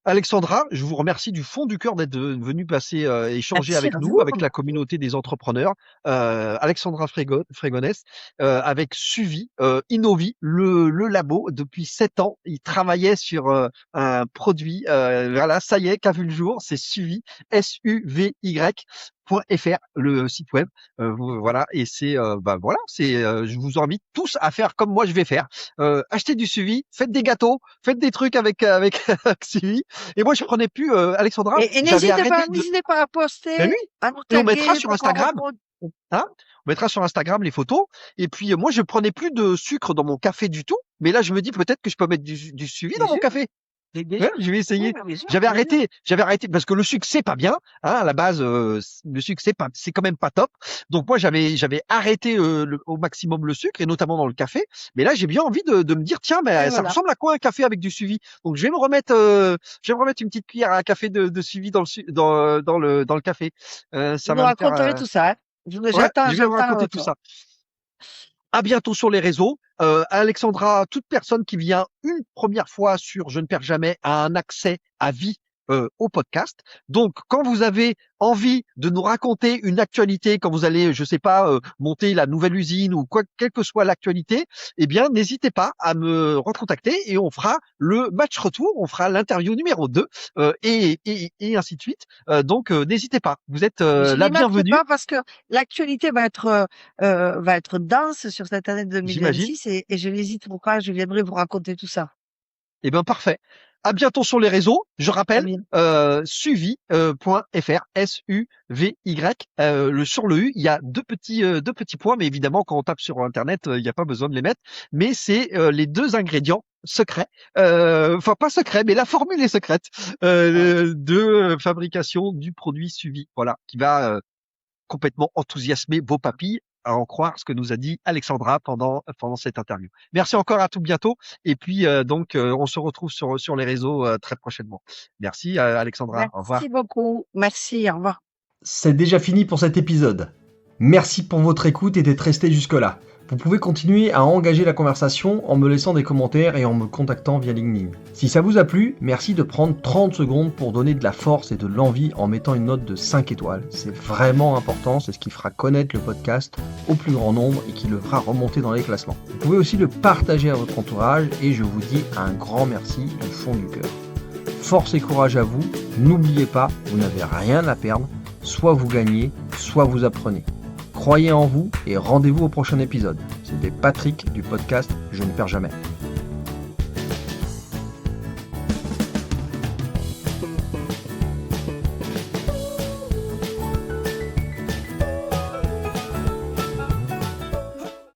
Alexandra, je vous remercie du fond du cœur d'être venue passer échanger Merci avec à nous, vous. avec la communauté des entrepreneurs. Alexandra Fregonès, avec Suvi, Innovi, le labo. Depuis 7 ans, il travaillait sur un produit. Voilà, ça y est, qu'a vu le jour. C'est Suvi, SUVY.fr, le site web. Voilà, et c'est bah voilà, je vous invite tous à faire comme moi je vais faire. Achetez du Suvi, faites des gâteaux, faites des trucs avec Suvi. Et moi, je prenais plus, Alexandra, Et j'avais arrêté de. n'hésitez pas à Ben poster, oui, à nous et on mettra taguer sur pour qu'on Instagram, reprenne. hein, on mettra sur Instagram les photos. Et puis, moi, je prenais plus de sucre dans mon café du tout. Mais là, je me dis peut-être que je peux mettre du suivi Bien dans mon sûr. café. Bien Ouais, sûr. je vais Oui, essayer. bien sûr. Bien sûr. J'avais arrêté parce que le sucre c'est pas bien, hein, à la base. Le sucre c'est quand même pas top. Donc moi j'avais arrêté au maximum le sucre et notamment dans le café. Mais là j'ai bien envie de me dire tiens Et mais ça voilà. ressemble à quoi un café avec du suivi. Donc je vais me remettre une petite cuillère à café de suivi dans le café. Vous Ça nous va me faire raconterez tout ça, hein. ouais, je vais vous J'attends le raconter tout retour. ça. À bientôt sur les réseaux. Alexandra, toute personne qui vient une première fois sur Je ne perds jamais a un accès à vie au podcast. Donc, quand vous avez envie de nous raconter une actualité, quand vous allez, je sais pas, monter la nouvelle usine ou quoi, quelle que soit l'actualité, eh bien, n'hésitez pas à me recontacter et on fera le match retour, on fera l'interview numéro 2 et ainsi de suite. Donc, n'hésitez pas. Vous êtes Je la n'y manquerai bienvenue, pas parce que l'actualité va être dense sur cette année j'imagine. 2026, et je n'hésiterai pas, je viendrai vous raconter tout ça. Eh ben, parfait. À bientôt sur les réseaux. Je rappelle, suivi.fr, SUVY. Sur le U, il y a deux petits points, mais évidemment, quand on tape sur Internet, il n'y a pas besoin de les mettre. Mais c'est les 2 ingrédients secrets, enfin pas secrets, mais la formule est secrète de fabrication du produit Suivi. Voilà, qui va complètement enthousiasmer vos papilles, à en croire ce que nous a dit Alexandra pendant cette interview. Merci encore, à tout bientôt. Et puis on se retrouve sur les réseaux très prochainement. Merci Alexandra. Au revoir. Merci beaucoup. Merci, au revoir. C'est déjà fini pour cet épisode. Merci pour votre écoute et d'être resté jusque-là. Vous pouvez continuer à engager la conversation en me laissant des commentaires et en me contactant via LinkedIn. Si ça vous a plu, merci de prendre 30 secondes pour donner de la force et de l'envie en mettant une note de 5 étoiles. C'est vraiment important, c'est ce qui fera connaître le podcast au plus grand nombre et qui le fera remonter dans les classements. Vous pouvez aussi le partager à votre entourage et je vous dis un grand merci du fond du cœur. Force et courage à vous, n'oubliez pas, vous n'avez rien à perdre, soit vous gagnez, soit vous apprenez. Croyez en vous et rendez-vous au prochain épisode. C'était Patrick du podcast Je ne perds jamais.